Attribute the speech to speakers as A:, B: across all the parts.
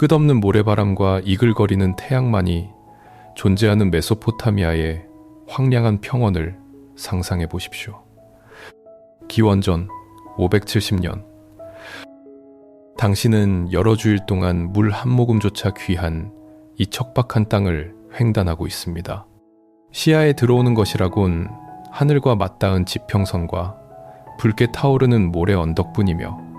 A: 끝없는 모래바람과 이글거리는 태양만이 존재하는 메소포타미아의 황량한 평원을 상상해 보십시오. 기원전 570년, 당신은 여러 주일 동안 물 한 모금조차 귀한 이 척박한 땅을 횡단하고 있습니다. 시야에 들어오는 것이라곤 하늘과 맞닿은 지평선과 붉게 타오르는 모래 언덕뿐이며,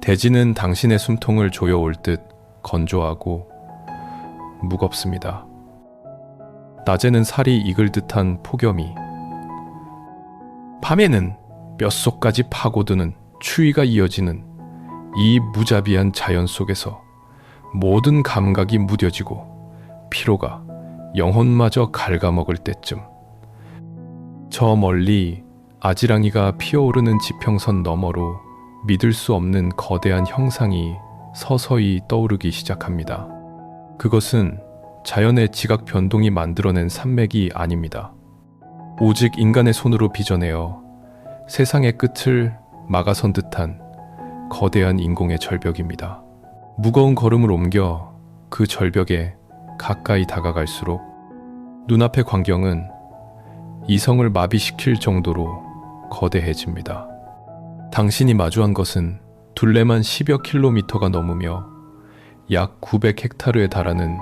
A: 대지는 당신의 숨통을 조여올 듯 건조하고 무겁습니다. 낮에는 살이 익을 듯한 폭염이, 밤에는 뼛속까지 파고드는 추위가 이어지는 이 무자비한 자연 속에서 모든 감각이 무뎌지고 피로가 영혼마저 갉아먹을 때쯤, 저 멀리 아지랑이가 피어오르는 지평선 너머로 믿을 수 없는 거대한 형상이 서서히 떠오르기 시작합니다. 그것은 자연의 지각 변동이 만들어낸 산맥이 아닙니다. 오직 인간의 손으로 빚어내어 세상의 끝을 막아선 듯한 거대한 인공의 절벽입니다. 무거운 걸음을 옮겨 그 절벽에 가까이 다가갈수록 눈앞의 광경은 이성을 마비시킬 정도로 거대해집니다. 당신이 마주한 것은 둘레만 10여 킬로미터가 넘으며 약 900헥타르에 달하는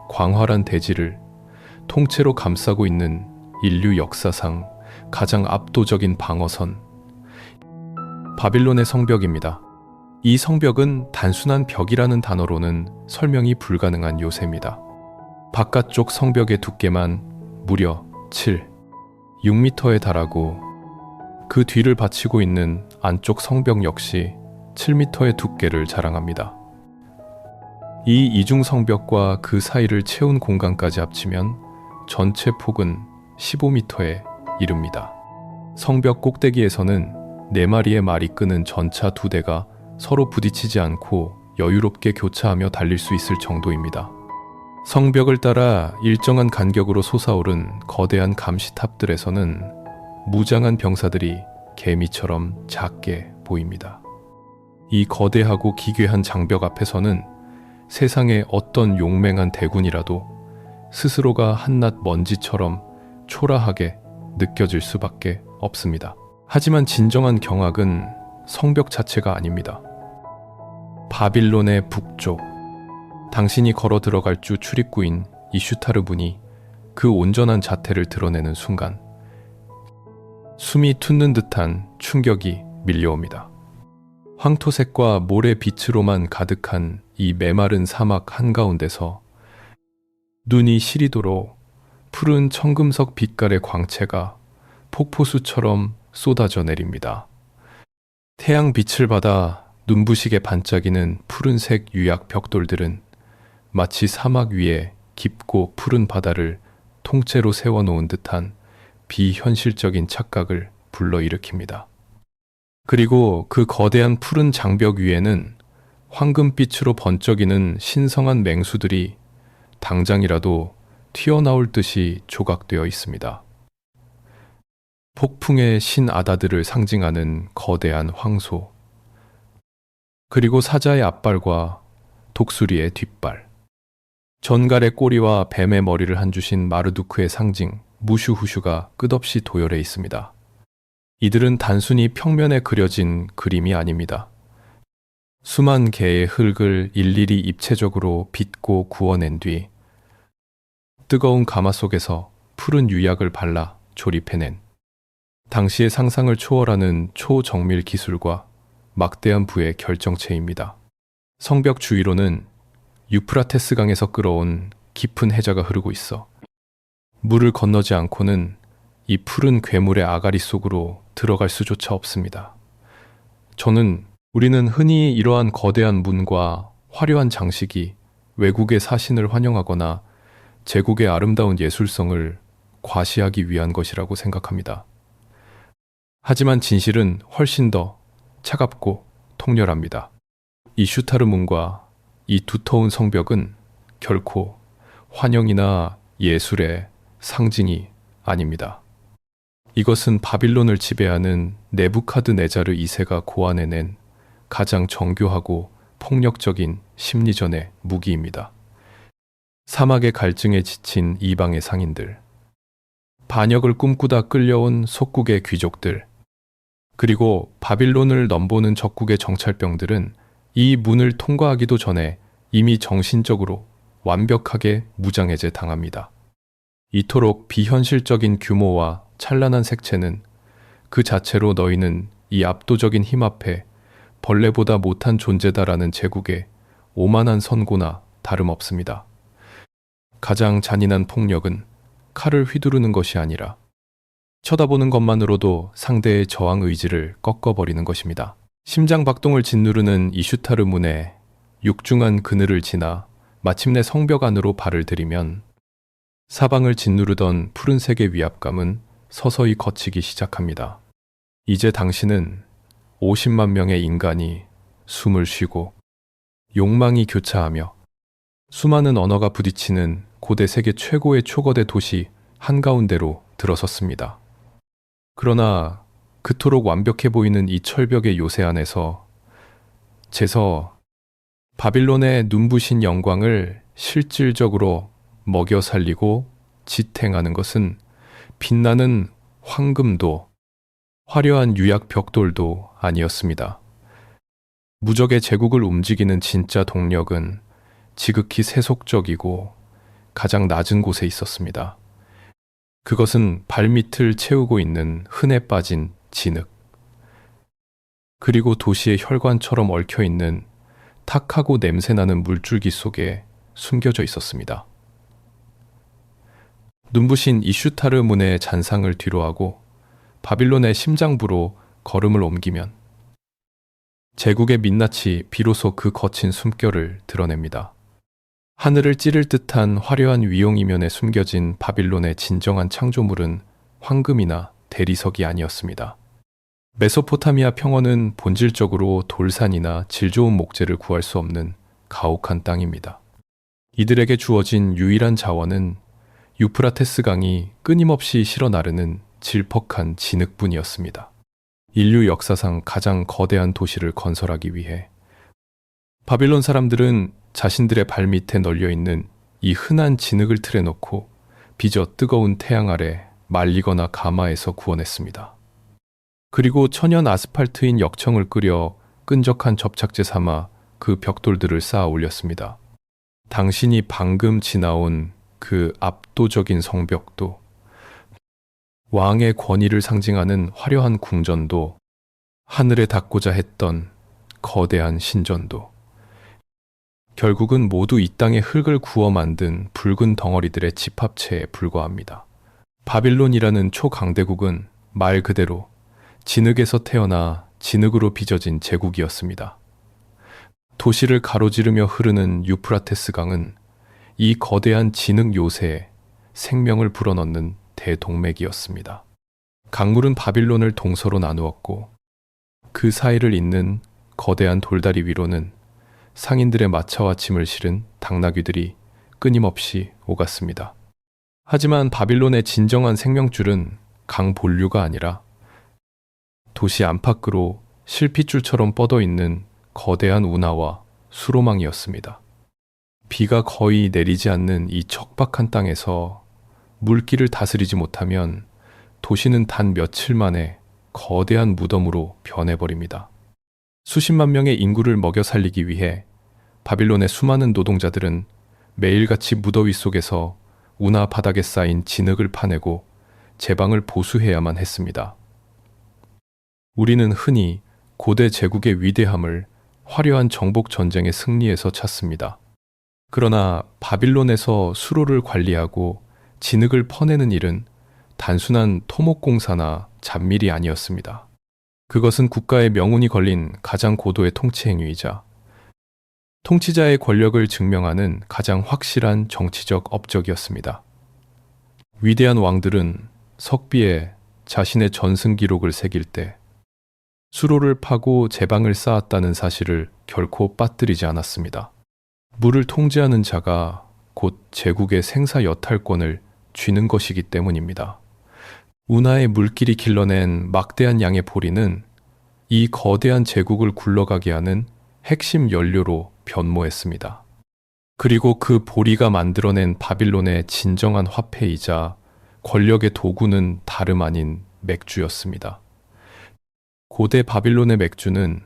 A: 광활한 대지를 통째로 감싸고 있는 인류 역사상 가장 압도적인 방어선, 바빌론의 성벽입니다. 이 성벽은 단순한 벽이라는 단어로는 설명이 불가능한 요새입니다. 바깥쪽 성벽의 두께만 무려 6m에 달하고, 그 뒤를 받치고 있는 안쪽 성벽 역시 7m의 두께를 자랑합니다. 이 이중 성벽과 그 사이를 채운 공간까지 합치면 전체 폭은 15m에 이릅니다. 성벽 꼭대기에서는 4마리의 말이 끄는 전차 2대가 서로 부딪히지 않고 여유롭게 교차하며 달릴 수 있을 정도입니다. 성벽을 따라 일정한 간격으로 솟아오른 거대한 감시탑들에서는 무장한 병사들이 개미처럼 작게 보입니다. 이 거대하고 기괴한 장벽 앞에서는 세상의 어떤 용맹한 대군이라도 스스로가 한낱 먼지처럼 초라하게 느껴질 수밖에 없습니다. 하지만 진정한 경악은 성벽 자체가 아닙니다. 바빌론의 북쪽, 당신이 걸어 들어갈 주 출입구인 이슈타르 문이 그 온전한 자태를 드러내는 순간, 숨이 텄는 듯한 충격이 밀려옵니다. 황토색과 모래 빛으로만 가득한 이 메마른 사막 한가운데서 눈이 시리도록 푸른 청금석 빛깔의 광채가 폭포수처럼 쏟아져 내립니다. 태양 빛을 받아 눈부시게 반짝이는 푸른색 유약 벽돌들은 마치 사막 위에 깊고 푸른 바다를 통째로 세워놓은 듯한 비현실적인 착각을 불러일으킵니다. 그리고 그 거대한 푸른 장벽 위에는 황금빛으로 번쩍이는 신성한 맹수들이 당장이라도 튀어나올 듯이 조각되어 있습니다. 폭풍의 신아다들을 상징하는 거대한 황소, 그리고 사자의 앞발과 독수리의 뒷발, 전갈의 꼬리와 뱀의 머리를 한 주신 마르두크의 상징 무슈후슈가 끝없이 도열해 있습니다. 이들은 단순히 평면에 그려진 그림이 아닙니다. 수만 개의 흙을 일일이 입체적으로 빚고 구워낸 뒤 뜨거운 가마 속에서 푸른 유약을 발라 조립해낸, 당시의 상상을 초월하는 초정밀 기술과 막대한 부의 결정체입니다. 성벽 주위로는 유프라테스 강에서 끌어온 깊은 해자가 흐르고 있어 물을 건너지 않고는 이 푸른 괴물의 아가리 속으로 들어갈 수조차 없습니다. 우리는 흔히 이러한 거대한 문과 화려한 장식이 외국의 사신을 환영하거나 제국의 아름다운 예술성을 과시하기 위한 것이라고 생각합니다. 하지만 진실은 훨씬 더 차갑고 통렬합니다. 이 슈타르 문과 이 두터운 성벽은 결코 환영이나 예술의 상징이 아닙니다. 이것은 바빌론을 지배하는 네부카드네자르 2세가 고안해낸 가장 정교하고 폭력적인 심리전의 무기입니다. 사막의 갈증에 지친 이방의 상인들, 반역을 꿈꾸다 끌려온 속국의 귀족들, 그리고 바빌론을 넘보는 적국의 정찰병들은 이 문을 통과하기도 전에 이미 정신적으로 완벽하게 무장해제 당합니다. 이토록 비현실적인 규모와 찬란한 색채는 그 자체로 너희는 이 압도적인 힘 앞에 벌레보다 못한 존재다라는 제국의 오만한 선고나 다름없습니다. 가장 잔인한 폭력은 칼을 휘두르는 것이 아니라 쳐다보는 것만으로도 상대의 저항 의지를 꺾어버리는 것입니다. 심장 박동을 짓누르는 이슈타르 문에 육중한 그늘을 지나 마침내 성벽 안으로 발을 들이면 사방을 짓누르던 푸른색의 위압감은 서서히 걷히기 시작합니다. 이제 당신은 50만 명의 인간이 숨을 쉬고 욕망이 교차하며 수많은 언어가 부딪히는 고대 세계 최고의 초거대 도시 한가운데로 들어섰습니다. 그러나 그토록 완벽해 보이는 이 철벽의 요새 안에서 바빌론의 눈부신 영광을 실질적으로 먹여 살리고 지탱하는 것은 빛나는 황금도 화려한 유약 벽돌도 아니었습니다. 무적의 제국을 움직이는 진짜 동력은 지극히 세속적이고 가장 낮은 곳에 있었습니다. 그것은 발밑을 채우고 있는 흔해 빠진 진흙, 그리고 도시의 혈관처럼 얽혀있는 탁하고 냄새나는 물줄기 속에 숨겨져 있었습니다. 눈부신 이슈타르 문의 잔상을 뒤로하고 바빌론의 심장부로 걸음을 옮기면 제국의 민낯이 비로소 그 거친 숨결을 드러냅니다. 하늘을 찌를 듯한 화려한 위용이면에 숨겨진 바빌론의 진정한 창조물은 황금이나 대리석이 아니었습니다. 메소포타미아 평원은 본질적으로 돌산이나 질 좋은 목재를 구할 수 없는 가혹한 땅입니다. 이들에게 주어진 유일한 자원은 유프라테스 강이 끊임없이 실어 나르는 질퍽한 진흙뿐이었습니다. 인류 역사상 가장 거대한 도시를 건설하기 위해 바빌론 사람들은 자신들의 발밑에 널려있는 이 흔한 진흙을 틀에 놓고 빚어 뜨거운 태양 아래 말리거나 가마에서 구워냈습니다. 그리고 천연 아스팔트인 역청을 끓여 끈적한 접착제 삼아 그 벽돌들을 쌓아 올렸습니다. 당신이 방금 지나온 그 압도적인 성벽도, 왕의 권위를 상징하는 화려한 궁전도, 하늘에 닿고자 했던 거대한 신전도, 결국은 모두 이 땅의 흙을 구워 만든 붉은 덩어리들의 집합체에 불과합니다. 바빌론이라는 초강대국은 말 그대로 진흙에서 태어나 진흙으로 빚어진 제국이었습니다. 도시를 가로지르며 흐르는 유프라테스 강은 이 거대한 진흙 요새에 생명을 불어넣는 대동맥이었습니다. 강물은 바빌론을 동서로 나누었고 그 사이를 잇는 거대한 돌다리 위로는 상인들의 마차와 짐을 실은 당나귀들이 끊임없이 오갔습니다. 하지만 바빌론의 진정한 생명줄은 강 본류가 아니라 도시 안팎으로 실핏줄처럼 뻗어있는 거대한 운하와 수로망이었습니다. 비가 거의 내리지 않는 이 척박한 땅에서 물길을 다스리지 못하면 도시는 단 며칠 만에 거대한 무덤으로 변해버립니다. 수십만 명의 인구를 먹여 살리기 위해 바빌론의 수많은 노동자들은 매일같이 무더위 속에서 운하 바닥에 쌓인 진흙을 파내고 제방을 보수해야만 했습니다. 우리는 흔히 고대 제국의 위대함을 화려한 정복 전쟁의 승리에서 찾습니다. 그러나 바빌론에서 수로를 관리하고 진흙을 퍼내는 일은 단순한 토목공사나 잡밀이 아니었습니다. 그것은 국가의 명운이 걸린 가장 고도의 통치 행위이자 통치자의 권력을 증명하는 가장 확실한 정치적 업적이었습니다. 위대한 왕들은 석비에 자신의 전승 기록을 새길 때 수로를 파고 제방을 쌓았다는 사실을 결코 빠뜨리지 않았습니다. 물을 통제하는 자가 곧 제국의 생사 여탈권을 쥐는 것이기 때문입니다. 운하의 물길이 길러낸 막대한 양의 보리는 이 거대한 제국을 굴러가게 하는 핵심 연료로 변모했습니다. 그리고 그 보리가 만들어낸 바빌론의 진정한 화폐이자 권력의 도구는 다름 아닌 맥주였습니다. 고대 바빌론의 맥주는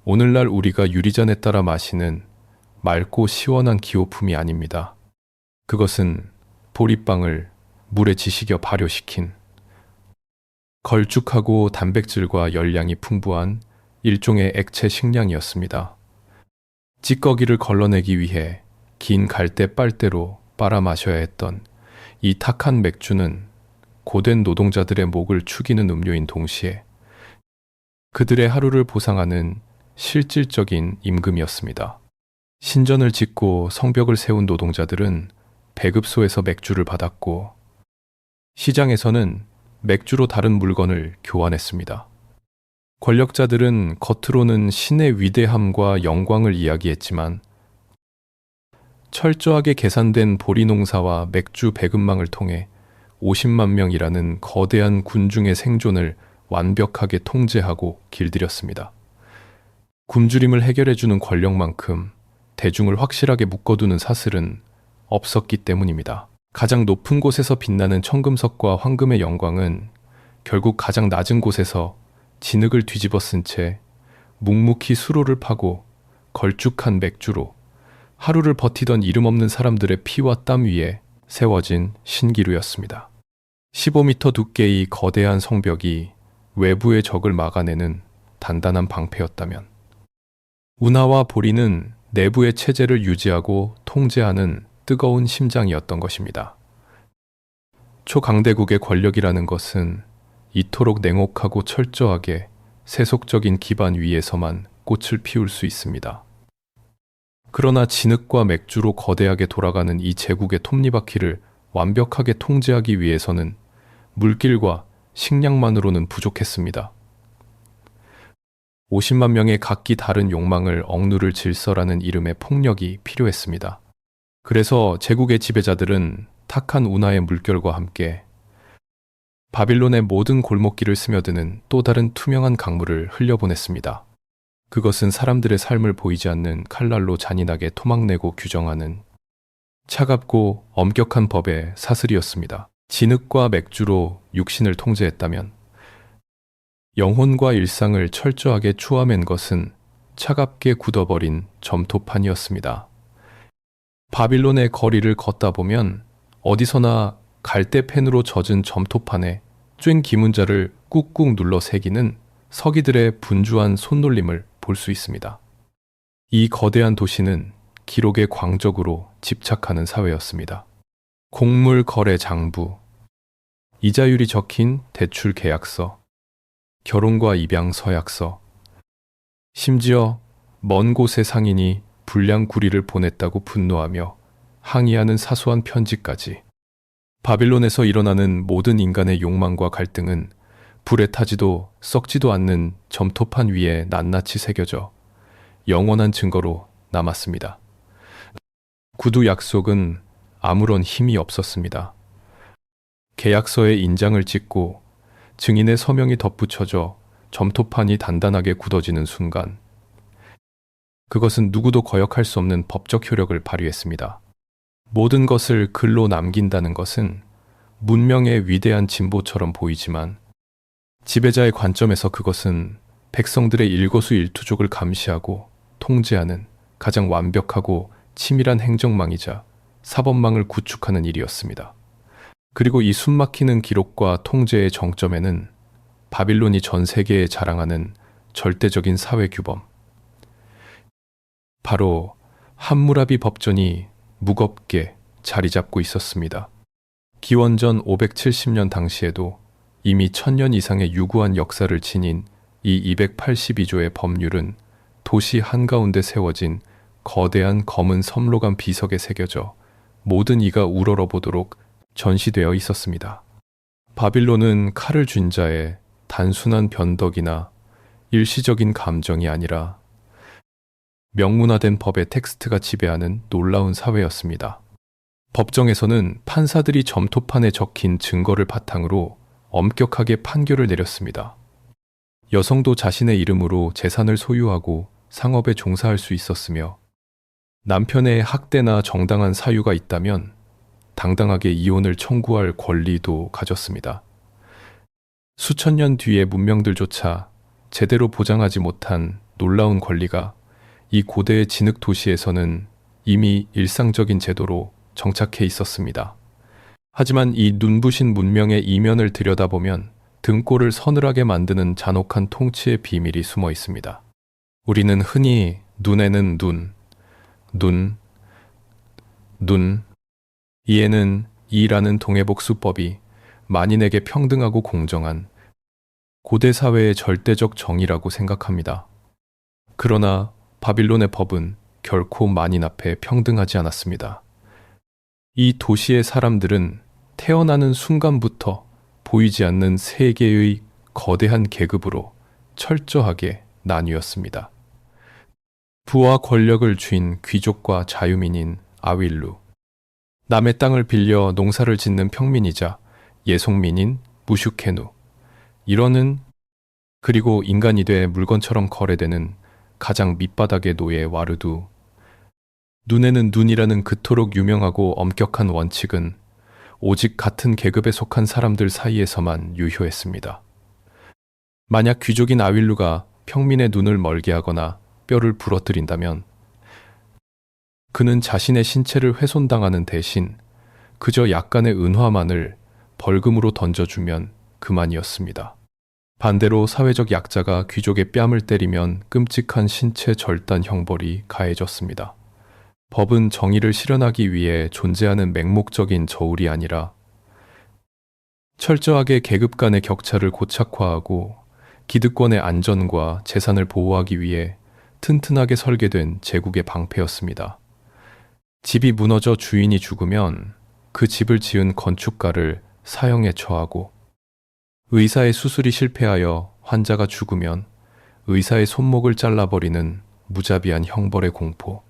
A: 오늘날 우리가 유리잔에 따라 마시는 맑고 시원한 기호품이 아닙니다. 그것은 보리빵을 물에 지식여 발효시킨 걸쭉하고 단백질과 열량이 풍부한 일종의 액체 식량이었습니다. 찌꺼기를 걸러내기 위해 긴 갈대 빨대로 빨아 마셔야 했던 이 탁한 맥주는 고된 노동자들의 목을 축이는 음료인 동시에 그들의 하루를 보상하는 실질적인 임금이었습니다. 신전을 짓고 성벽을 세운 노동자들은 배급소에서 맥주를 받았고 시장에서는 맥주로 다른 물건을 교환했습니다. 권력자들은 겉으로는 신의 위대함과 영광을 이야기했지만 철저하게 계산된 보리 농사와 맥주 배급망을 통해 50만 명이라는 거대한 군중의 생존을 완벽하게 통제하고 길들였습니다. 굶주림을 해결해주는 권력만큼 대중을 확실하게 묶어두는 사슬은 없었기 때문입니다. 가장 높은 곳에서 빛나는 청금석과 황금의 영광은 결국 가장 낮은 곳에서 진흙을 뒤집어 쓴 채 묵묵히 수로를 파고 걸쭉한 맥주로 하루를 버티던 이름 없는 사람들의 피와 땀 위에 세워진 신기루였습니다. 15m 두께의 거대한 성벽이 외부의 적을 막아내는 단단한 방패였다면 운하와 보리는 내부의 체제를 유지하고 통제하는 뜨거운 심장이었던 것입니다. 초강대국의 권력이라는 것은 이토록 냉혹하고 철저하게 세속적인 기반 위에서만 꽃을 피울 수 있습니다. 그러나 진흙과 맥주로 거대하게 돌아가는 이 제국의 톱니바퀴를 완벽하게 통제하기 위해서는 물길과 식량만으로는 부족했습니다. 50만 명의 각기 다른 욕망을 억누를 질서라는 이름의 폭력이 필요했습니다. 그래서 제국의 지배자들은 탁한 운하의 물결과 함께 바빌론의 모든 골목길을 스며드는 또 다른 투명한 강물을 흘려보냈습니다. 그것은 사람들의 삶을 보이지 않는 칼날로 잔인하게 토막내고 규정하는 차갑고 엄격한 법의 사슬이었습니다. 진흙과 맥주로 육신을 통제했다면 영혼과 일상을 철저하게 추함한 것은 차갑게 굳어버린 점토판이었습니다. 바빌론의 거리를 걷다 보면 어디서나 갈대펜으로 젖은 점토판에 쬐 기문자를 꾹꾹 눌러 새기는 서기들의 분주한 손놀림을 볼 수 있습니다. 이 거대한 도시는 기록의 광적으로 집착하는 사회였습니다. 곡물 거래 장부, 이자율이 적힌 대출 계약서, 결혼과 입양 서약서, 심지어 먼 곳의 상인이 불량 구리를 보냈다고 분노하며 항의하는 사소한 편지까지. 바빌론에서 일어나는 모든 인간의 욕망과 갈등은 불에 타지도 썩지도 않는 점토판 위에 낱낱이 새겨져 영원한 증거로 남았습니다. 구두 약속은 아무런 힘이 없었습니다. 계약서에 인장을 찍고 증인의 서명이 덧붙여져 점토판이 단단하게 굳어지는 순간 그것은 누구도 거역할 수 없는 법적 효력을 발휘했습니다. 모든 것을 글로 남긴다는 것은 문명의 위대한 진보처럼 보이지만 지배자의 관점에서 그것은 백성들의 일거수일투족을 감시하고 통제하는 가장 완벽하고 치밀한 행정망이자 사법망을 구축하는 일이었습니다. 그리고 이 숨막히는 기록과 통제의 정점에는 바빌론이 전 세계에 자랑하는 절대적인 사회규범, 바로 함무라비 법전이 무겁게 자리 잡고 있었습니다. 기원전 570년 당시에도 이미 1000년 이상의 유구한 역사를 지닌 이 282조의 법률은 도시 한가운데 세워진 거대한 검은 섬로간 비석에 새겨져 모든 이가 우러러보도록 전시되어 있었습니다. 바빌론은 칼을 쥔 자의 단순한 변덕이나 일시적인 감정이 아니라 명문화된 법의 텍스트가 지배하는 놀라운 사회였습니다. 법정에서는 판사들이 점토판에 적힌 증거를 바탕으로 엄격하게 판결을 내렸습니다. 여성도 자신의 이름으로 재산을 소유하고 상업에 종사할 수 있었으며 남편의 학대나 정당한 사유가 있다면 당당하게 이혼을 청구할 권리도 가졌습니다. 수천 년 뒤의 문명들조차 제대로 보장하지 못한 놀라운 권리가 이 고대의 진흙 도시에서는 이미 일상적인 제도로 정착해 있었습니다. 하지만 이 눈부신 문명의 이면을 들여다보면 등골을 서늘하게 만드는 잔혹한 통치의 비밀이 숨어 있습니다. 우리는 흔히 눈에는 이에는 이라는 동해복수법이 만인에게 평등하고 공정한 고대 사회의 절대적 정의라고 생각합니다. 그러나 바빌론의 법은 결코 만인 앞에 평등하지 않았습니다. 이 도시의 사람들은 태어나는 순간부터 보이지 않는 세 개의 거대한 계급으로 철저하게 나뉘었습니다. 부와 권력을 쥔 귀족과 자유민인 아윌루, 남의 땅을 빌려 농사를 짓는 평민이자 예속민인 무슈케누, 이러는 그리고 인간이 돼 물건처럼 거래되는 가장 밑바닥의 노예 와르두. 눈에는 눈이라는 그토록 유명하고 엄격한 원칙은 오직 같은 계급에 속한 사람들 사이에서만 유효했습니다. 만약 귀족인 아윌루가 평민의 눈을 멀게 하거나 뼈를 부러뜨린다면 그는 자신의 신체를 훼손당하는 대신 그저 약간의 은화만을 벌금으로 던져주면 그만이었습니다. 반대로 사회적 약자가 귀족의 뺨을 때리면 끔찍한 신체 절단 형벌이 가해졌습니다. 법은 정의를 실현하기 위해 존재하는 맹목적인 저울이 아니라 철저하게 계급 간의 격차를 고착화하고 기득권의 안전과 재산을 보호하기 위해 튼튼하게 설계된 제국의 방패였습니다. 집이 무너져 주인이 죽으면 그 집을 지은 건축가를 사형에 처하고 의사의 수술이 실패하여 환자가 죽으면 의사의 손목을 잘라버리는 무자비한 형벌의 공포.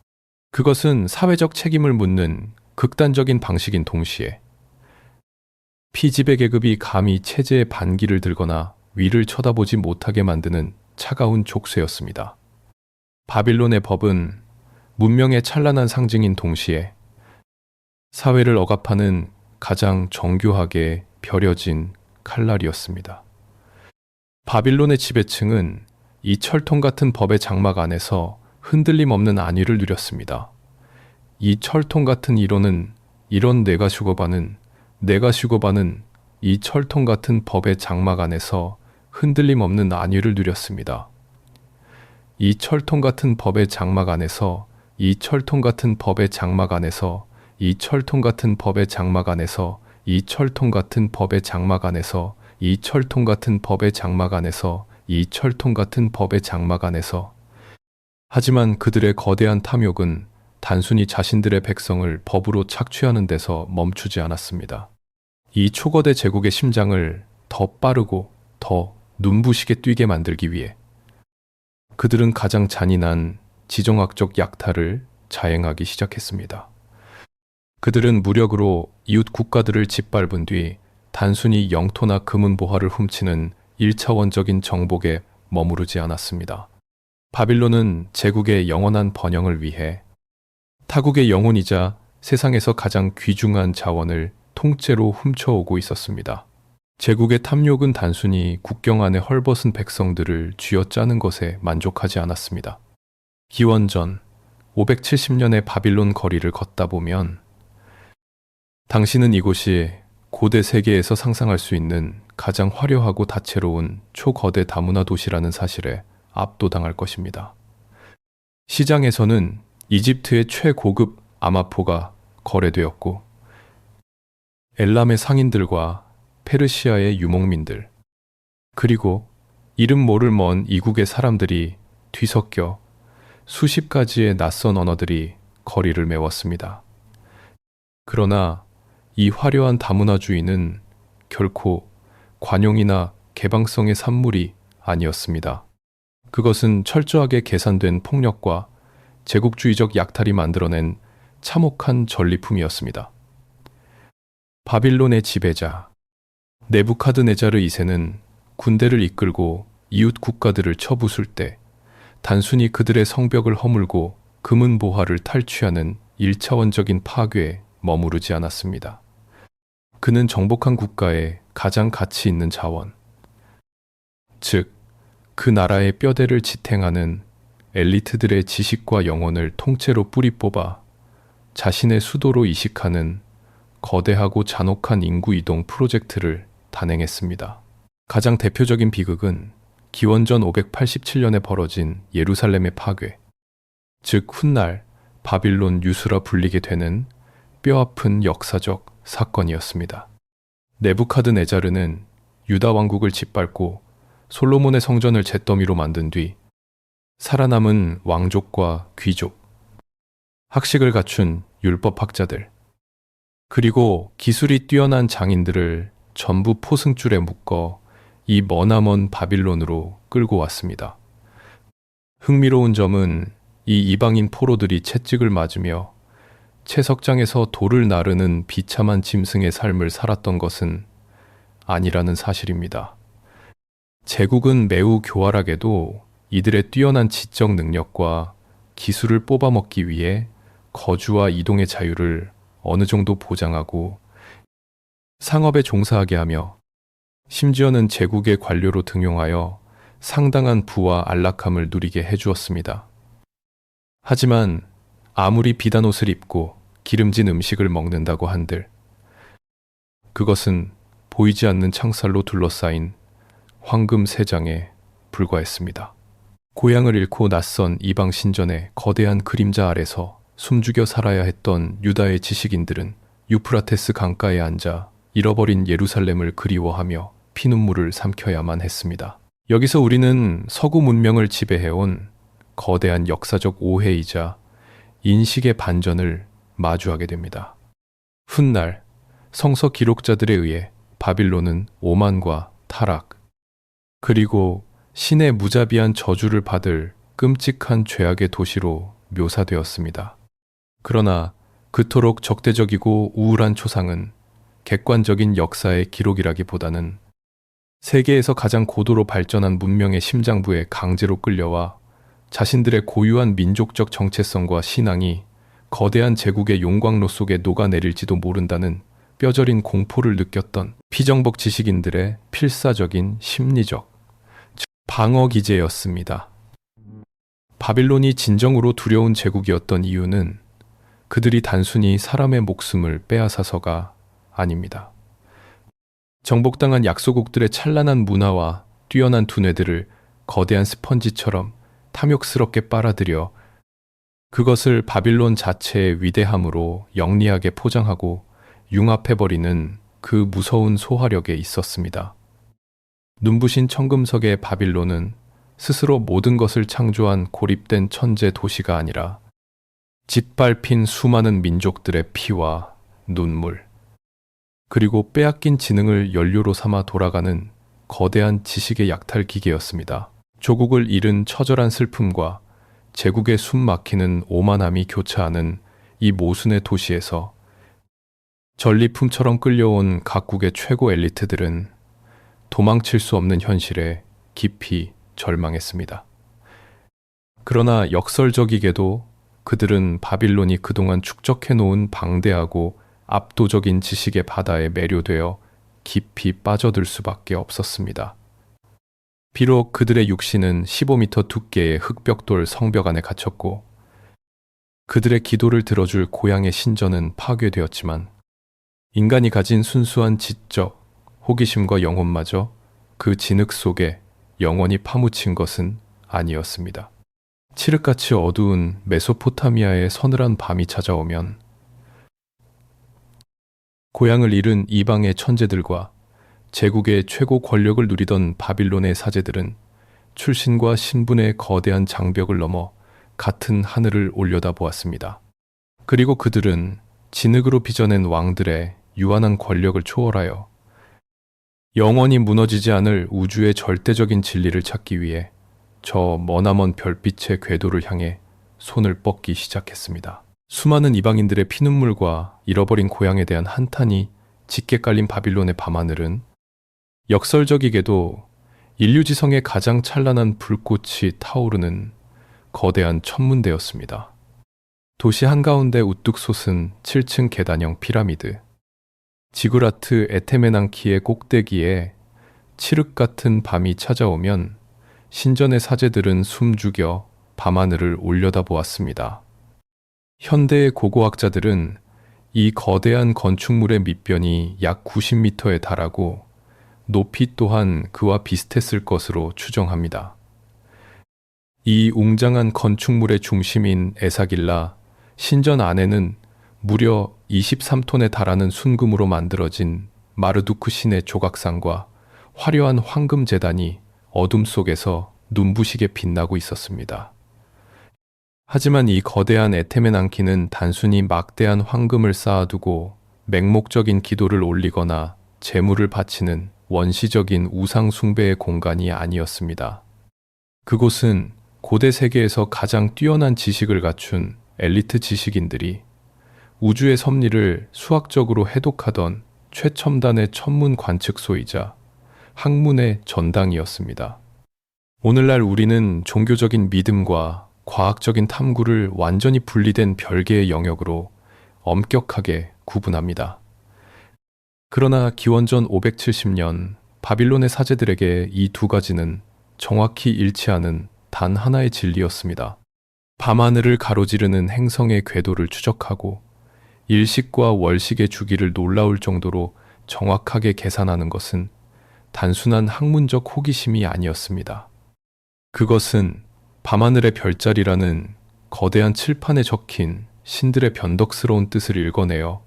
A: 그것은 사회적 책임을 묻는 극단적인 방식인 동시에 피지배 계급이 감히 체제의 반기를 들거나 위를 쳐다보지 못하게 만드는 차가운 족쇄였습니다. 바빌론의 법은 문명의 찬란한 상징인 동시에 사회를 억압하는 가장 정교하게 벼려진 칼날이었습니다. 바빌론의 지배층은 이 철통 같은 법의 장막 안에서 흔들림 없는 안위를 누렸습니다. 이 철통 같은 이론은 이런 내가 슈거바는 이 철통 같은 법의 장막 안에서 흔들림 없는 안위를 누렸습니다. 이 철통 같은 법의 장막 안에서 이 철통 같은 법의 장막 안에서 이 철통 같은 법의 장막 안에서 이 철통 같은 법의 장막 안에서 이 철통 같은 법의 장막 안에서 이 철통 같은 법의 장막 안에서 하지만 그들의 거대한 탐욕은 단순히 자신들의 백성을 법으로 착취하는 데서 멈추지 않았습니다. 이 초거대 제국의 심장을 더 빠르고 더 눈부시게 뛰게 만들기 위해 그들은 가장 잔인한 지정학적 약탈을 자행하기 시작했습니다. 그들은 무력으로 이웃 국가들을 짓밟은 뒤 단순히 영토나 금은보화를 훔치는 1차원적인 정복에 머무르지 않았습니다. 바빌론은 제국의 영원한 번영을 위해 타국의 영혼이자 세상에서 가장 귀중한 자원을 통째로 훔쳐오고 있었습니다. 제국의 탐욕은 단순히 국경 안에 헐벗은 백성들을 쥐어짜는 것에 만족하지 않았습니다. 기원전 570년의 바빌론 거리를 걷다 보면 당신은 이곳이 고대 세계에서 상상할 수 있는 가장 화려하고 다채로운 초거대 다문화 도시라는 사실에 압도당할 것입니다. 시장에서는 이집트의 최고급 아마포가 거래되었고 엘람의 상인들과 페르시아의 유목민들 그리고 이름 모를 먼 이국의 사람들이 뒤섞여 수십 가지의 낯선 언어들이 거리를 메웠습니다. 그러나 이 화려한 다문화주의는 결코 관용이나 개방성의 산물이 아니었습니다. 그것은 철저하게 계산된 폭력과 제국주의적 약탈이 만들어낸 참혹한 전리품이었습니다. 바빌론의 지배자 네부카드네자르 2세는 군대를 이끌고 이웃 국가들을 쳐부술 때 단순히 그들의 성벽을 허물고 금은 보화를 탈취하는 1차원적인 파괴에 머무르지 않았습니다. 그는 정복한 국가의 가장 가치 있는 자원, 즉, 그 나라의 뼈대를 지탱하는 엘리트들의 지식과 영혼을 통째로 뿌리 뽑아 자신의 수도로 이식하는 거대하고 잔혹한 인구 이동 프로젝트를 단행했습니다. 가장 대표적인 비극은 기원전 587년에 벌어진 예루살렘의 파괴, 즉 훗날 바빌론 유수라 불리게 되는 뼈아픈 역사적 사건이었습니다. 네부카드네자르는 유다 왕국을 짓밟고 솔로몬의 성전을 잿더미로 만든 뒤 살아남은 왕족과 귀족, 학식을 갖춘 율법학자들, 그리고 기술이 뛰어난 장인들을 전부 포승줄에 묶어 이 머나먼 바빌론으로 끌고 왔습니다. 흥미로운 점은 이 이방인 포로들이 채찍을 맞으며 채석장에서 돌을 나르는 비참한 짐승의 삶을 살았던 것은 아니라는 사실입니다. 제국은 매우 교활하게도 이들의 뛰어난 지적 능력과 기술을 뽑아먹기 위해 거주와 이동의 자유를 어느 정도 보장하고 상업에 종사하게 하며 심지어는 제국의 관료로 등용하여 상당한 부와 안락함을 누리게 해주었습니다. 하지만 아무리 비단 옷을 입고 기름진 음식을 먹는다고 한들 그것은 보이지 않는 창살로 둘러싸인 황금 세장에 불과했습니다. 고향을 잃고 낯선 이방 신전의 거대한 그림자 아래서 숨죽여 살아야 했던 유다의 지식인들은 유프라테스 강가에 앉아 잃어버린 예루살렘을 그리워하며 피눈물을 삼켜야만 했습니다. 여기서 우리는 서구 문명을 지배해온 거대한 역사적 오해이자 인식의 반전을 마주하게 됩니다. 훗날 성서 기록자들에 의해 바빌론은 오만과 타락, 그리고 신의 무자비한 저주를 받을 끔찍한 죄악의 도시로 묘사되었습니다. 그러나 그토록 적대적이고 우울한 초상은 객관적인 역사의 기록이라기보다는 세계에서 가장 고도로 발전한 문명의 심장부에 강제로 끌려와 자신들의 고유한 민족적 정체성과 신앙이 거대한 제국의 용광로 속에 녹아내릴지도 모른다는 뼈저린 공포를 느꼈던 피정복 지식인들의 필사적인 심리적, 즉 방어 기제였습니다. 바빌론이 진정으로 두려운 제국이었던 이유는 그들이 단순히 사람의 목숨을 빼앗아서가 아닙니다. 정복당한 약소국들의 찬란한 문화와 뛰어난 두뇌들을 거대한 스펀지처럼 탐욕스럽게 빨아들여 그것을 바빌론 자체의 위대함으로 영리하게 포장하고 융합해버리는 그 무서운 소화력에 있었습니다. 눈부신 청금석의 바빌론은 스스로 모든 것을 창조한 고립된 천재 도시가 아니라 짓밟힌 수많은 민족들의 피와 눈물, 그리고 빼앗긴 지능을 연료로 삼아 돌아가는 거대한 지식의 약탈 기계였습니다. 조국을 잃은 처절한 슬픔과 제국의 숨 막히는 오만함이 교차하는 이 모순의 도시에서 전리품처럼 끌려온 각국의 최고 엘리트들은 도망칠 수 없는 현실에 깊이 절망했습니다. 그러나 역설적이게도 그들은 바빌론이 그동안 축적해놓은 방대하고 압도적인 지식의 바다에 매료되어 깊이 빠져들 수밖에 없었습니다. 비록 그들의 육신은 15m 두께의 흑벽돌 성벽 안에 갇혔고 그들의 기도를 들어줄 고향의 신전은 파괴되었지만 인간이 가진 순수한 지적, 호기심과 영혼마저 그 진흙 속에 영원히 파묻힌 것은 아니었습니다. 칠흑같이 어두운 메소포타미아의 서늘한 밤이 찾아오면 고향을 잃은 이방의 천재들과 제국의 최고 권력을 누리던 바빌론의 사제들은 출신과 신분의 거대한 장벽을 넘어 같은 하늘을 올려다보았습니다. 그리고 그들은 진흙으로 빚어낸 왕들의 유한한 권력을 초월하여 영원히 무너지지 않을 우주의 절대적인 진리를 찾기 위해 저 머나먼 별빛의 궤도를 향해 손을 뻗기 시작했습니다. 수많은 이방인들의 피눈물과 잃어버린 고향에 대한 한탄이 짙게 깔린 바빌론의 밤하늘은 역설적이게도 인류지성의 가장 찬란한 불꽃이 타오르는 거대한 천문대였습니다. 도시 한가운데 우뚝 솟은 7층 계단형 피라미드. 지구라트 에테메낭키의 꼭대기에 칠흑 같은 밤이 찾아오면 신전의 사제들은 숨죽여 밤하늘을 올려다보았습니다. 현대의 고고학자들은 이 거대한 건축물의 밑변이 약 90m에 달하고 높이 또한 그와 비슷했을 것으로 추정합니다. 이 웅장한 건축물의 중심인 에사길라 신전 안에는 무려 23톤에 달하는 순금으로 만들어진 마르두크 신의 조각상과 화려한 황금 제단이 어둠 속에서 눈부시게 빛나고 있었습니다. 하지만 이 거대한 에테멘앙키는 단순히 막대한 황금을 쌓아두고 맹목적인 기도를 올리거나 제물을 바치는 원시적인 우상 숭배의 공간이 아니었습니다. 그곳은 고대 세계에서 가장 뛰어난 지식을 갖춘 엘리트 지식인들이 우주의 섭리를 수학적으로 해독하던 최첨단의 천문 관측소이자 학문의 전당이었습니다. 오늘날 우리는 종교적인 믿음과 과학적인 탐구를 완전히 분리된 별개의 영역으로 엄격하게 구분합니다. 그러나 기원전 570년 바빌론의 사제들에게 이 두 가지는 정확히 일치하는 단 하나의 진리였습니다. 밤하늘을 가로지르는 행성의 궤도를 추적하고 일식과 월식의 주기를 놀라울 정도로 정확하게 계산하는 것은 단순한 학문적 호기심이 아니었습니다. 그것은 밤하늘의 별자리라는 거대한 칠판에 적힌 신들의 변덕스러운 뜻을 읽어내어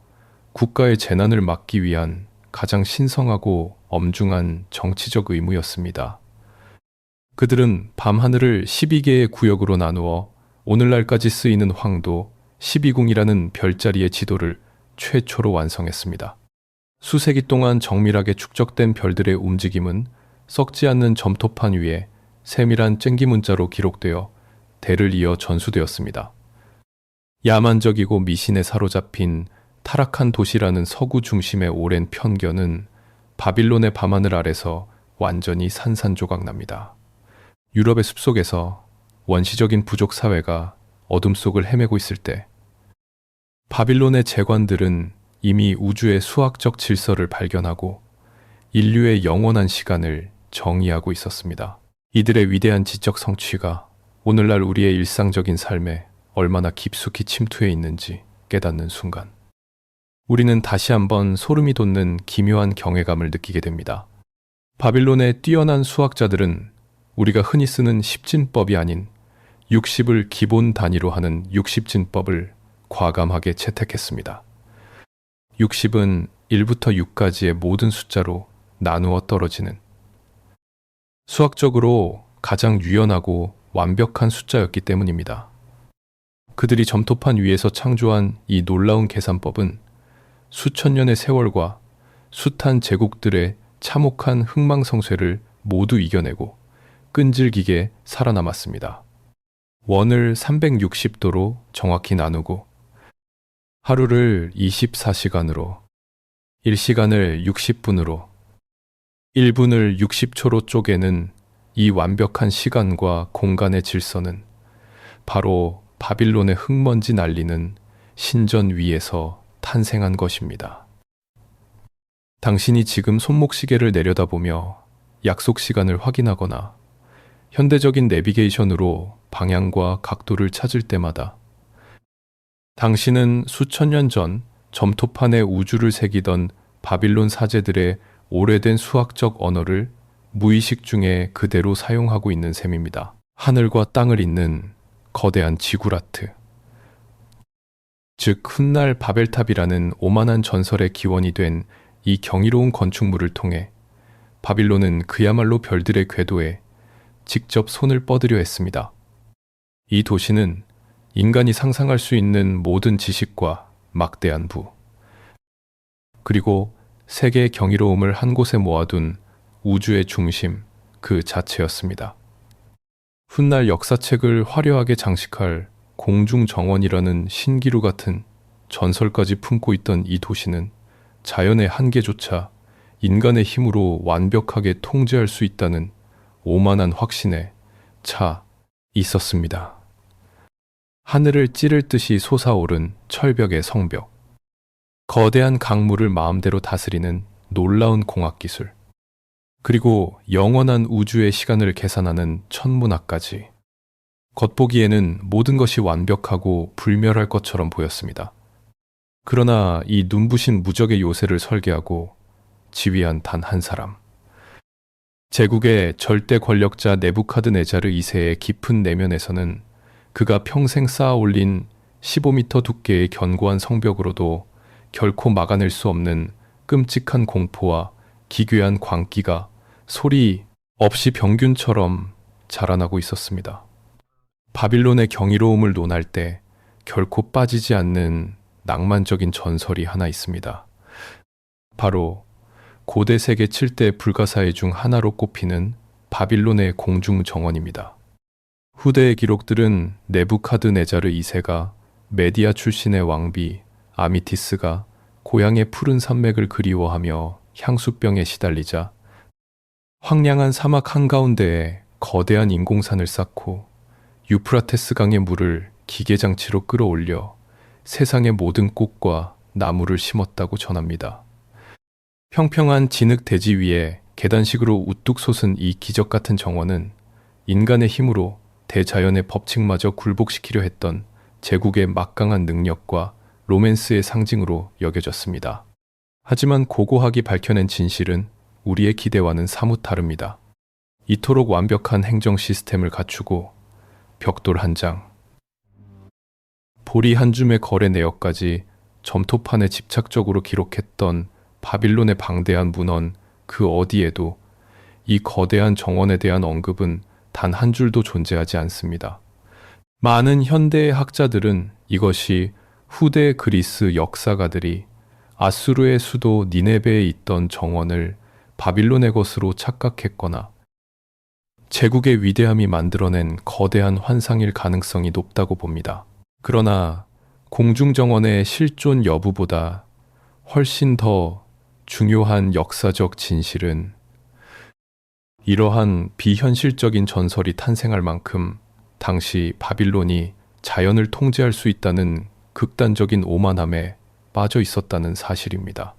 A: 국가의 재난을 막기 위한 가장 신성하고 엄중한 정치적 의무였습니다. 그들은 밤하늘을 12개의 구역으로 나누어 오늘날까지 쓰이는 황도 12궁이라는 별자리의 지도를 최초로 완성했습니다. 수세기 동안 정밀하게 축적된 별들의 움직임은 썩지 않는 점토판 위에 세밀한 쟁기 문자로 기록되어 대를 이어 전수되었습니다. 야만적이고 미신에 사로잡힌 타락한 도시라는 서구 중심의 오랜 편견은 바빌론의 밤하늘 아래서 완전히 산산조각납니다. 유럽의 숲속에서 원시적인 부족 사회가 어둠 속을 헤매고 있을 때 바빌론의 재관들은 이미 우주의 수학적 질서를 발견하고 인류의 영원한 시간을 정의하고 있었습니다. 이들의 위대한 지적 성취가 오늘날 우리의 일상적인 삶에 얼마나 깊숙이 침투해 있는지 깨닫는 순간 우리는 다시 한번 소름이 돋는 기묘한 경외감을 느끼게 됩니다. 바빌론의 뛰어난 수학자들은 우리가 흔히 쓰는 십진법이 아닌 60을 기본 단위로 하는 60진법을 과감하게 채택했습니다. 60은 1부터 6까지의 모든 숫자로 나누어 떨어지는 수학적으로 가장 유연하고 완벽한 숫자였기 때문입니다. 그들이 점토판 위에서 창조한 이 놀라운 계산법은 수천 년의 세월과 숱한 제국들의 참혹한 흥망성쇠를 모두 이겨내고 끈질기게 살아남았습니다. 원을 360도로 정확히 나누고 하루를 24시간으로 1시간을 60분으로 1분을 60초로 쪼개는 이 완벽한 시간과 공간의 질서는 바로 바빌론의 흙먼지 날리는 신전 위에서 탄생한 것입니다. 당신이 지금 손목시계를 내려다보며 약속 시간을 확인하거나 현대적인 내비게이션으로 방향과 각도를 찾을 때마다 당신은 수천 년 전 점토판에 우주를 새기던 바빌론 사제들의 오래된 수학적 언어를 무의식 중에 그대로 사용하고 있는 셈입니다. 하늘과 땅을 잇는 거대한 지구라트. 즉 훗날 바벨탑이라는 오만한 전설의 기원이 된 이 경이로운 건축물을 통해 바빌론은 그야말로 별들의 궤도에 직접 손을 뻗으려 했습니다. 이 도시는 인간이 상상할 수 있는 모든 지식과 막대한 부, 그리고 세계의 경이로움을 한 곳에 모아둔 우주의 중심 그 자체였습니다. 훗날 역사책을 화려하게 장식할 공중정원이라는 신기루 같은 전설까지 품고 있던 이 도시는 자연의 한계조차 인간의 힘으로 완벽하게 통제할 수 있다는 오만한 확신에 차 있었습니다. 하늘을 찌를 듯이 솟아오른 철벽의 성벽, 거대한 강물을 마음대로 다스리는 놀라운 공학기술, 그리고 영원한 우주의 시간을 계산하는 천문학까지. 겉보기에는 모든 것이 완벽하고 불멸할 것처럼 보였습니다. 그러나 이 눈부신 무적의 요새를 설계하고 지휘한 단 한 사람, 제국의 절대 권력자 네부카드네자르 2세의 깊은 내면에서는 그가 평생 쌓아 올린 15m 두께의 견고한 성벽으로도 결코 막아낼 수 없는 끔찍한 공포와 기괴한 광기가 소리 없이 병균처럼 자라나고 있었습니다. 바빌론의 경이로움을 논할 때 결코 빠지지 않는 낭만적인 전설이 하나 있습니다. 바로 고대 세계 7대 불가사의 중 하나로 꼽히는 바빌론의 공중 정원입니다. 후대의 기록들은 네부카드네자르 2세가 메디아 출신의 왕비 아미티스가 고향의 푸른 산맥을 그리워하며 향수병에 시달리자 황량한 사막 한가운데에 거대한 인공산을 쌓고 유프라테스 강의 물을 기계장치로 끌어올려 세상의 모든 꽃과 나무를 심었다고 전합니다. 평평한 진흙 대지 위에 계단식으로 우뚝 솟은 이 기적 같은 정원은 인간의 힘으로 대자연의 법칙마저 굴복시키려 했던 제국의 막강한 능력과 로맨스의 상징으로 여겨졌습니다. 하지만 고고학이 밝혀낸 진실은 우리의 기대와는 사뭇 다릅니다. 이토록 완벽한 행정 시스템을 갖추고 벽돌 한 장, 보리 한 줌의 거래 내역까지 점토판에 집착적으로 기록했던 바빌론의 방대한 문헌 그 어디에도 이 거대한 정원에 대한 언급은 단 한 줄도 존재하지 않습니다. 많은 현대의 학자들은 이것이 후대 그리스 역사가들이 아수르의 수도 니네베에 있던 정원을 바빌론의 것으로 착각했거나 제국의 위대함이 만들어낸 거대한 환상일 가능성이 높다고 봅니다. 그러나 공중정원의 실존 여부보다 훨씬 더 중요한 역사적 진실은 이러한 비현실적인 전설이 탄생할 만큼 당시 바빌론이 자연을 통제할 수 있다는 극단적인 오만함에 빠져 있었다는 사실입니다.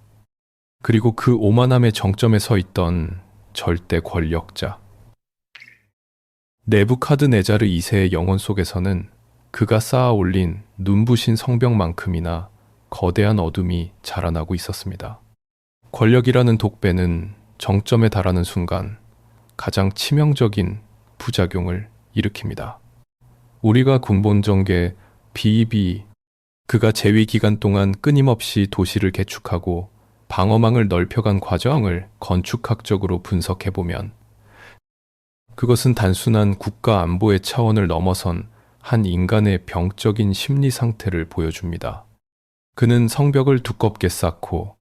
A: 그리고 그 오만함의 정점에 서 있던 절대 권력자 네부카드네자르 2세의 영혼 속에서는 그가 쌓아 올린 눈부신 성벽만큼이나 거대한 어둠이 자라나고 있었습니다. 권력이라는 독배는 정점에 달하는 순간 가장 치명적인 부작용을 일으킵니다. 우리가 군본 게 비입이 그가 재위 기간 동안 끊임없이 도시를 개축하고 방어망을 넓혀간 과정을 건축학적으로 분석해보면 그것은 단순한 국가 안보의 차원을 넘어선 한 인간의 병적인 심리 상태를 보여줍니다. 그는 성벽을 두껍게 쌓고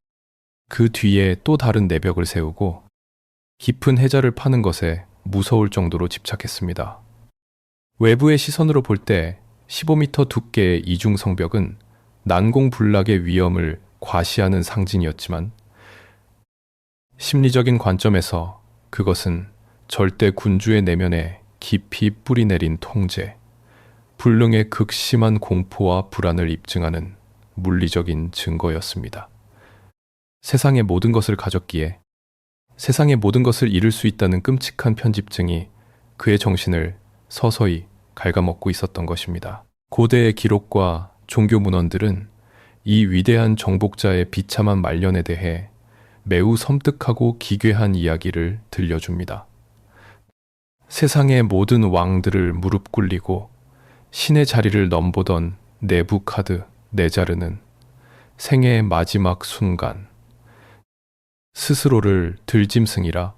A: 그 뒤에 또 다른 내벽을 세우고 깊은 해자를 파는 것에 무서울 정도로 집착했습니다. 외부의 시선으로 볼 때 15m 두께의 이중 성벽은 난공불락의 위험을 과시하는 상징이었지만 심리적인 관점에서 그것은 절대 군주의 내면에 깊이 뿌리내린 통제, 불능의 극심한 공포와 불안을 입증하는 물리적인 증거였습니다. 세상의 모든 것을 가졌기에 세상의 모든 것을 잃을 수 있다는 끔찍한 편집증이 그의 정신을 서서히 갉아먹고 있었던 것입니다. 고대의 기록과 종교 문헌들은 이 위대한 정복자의 비참한 말년에 대해 매우 섬뜩하고 기괴한 이야기를 들려줍니다. 세상의 모든 왕들을 무릎 꿇리고 신의 자리를 넘보던 네부카드네자르는 생애의 마지막 순간 스스로를 들짐승이라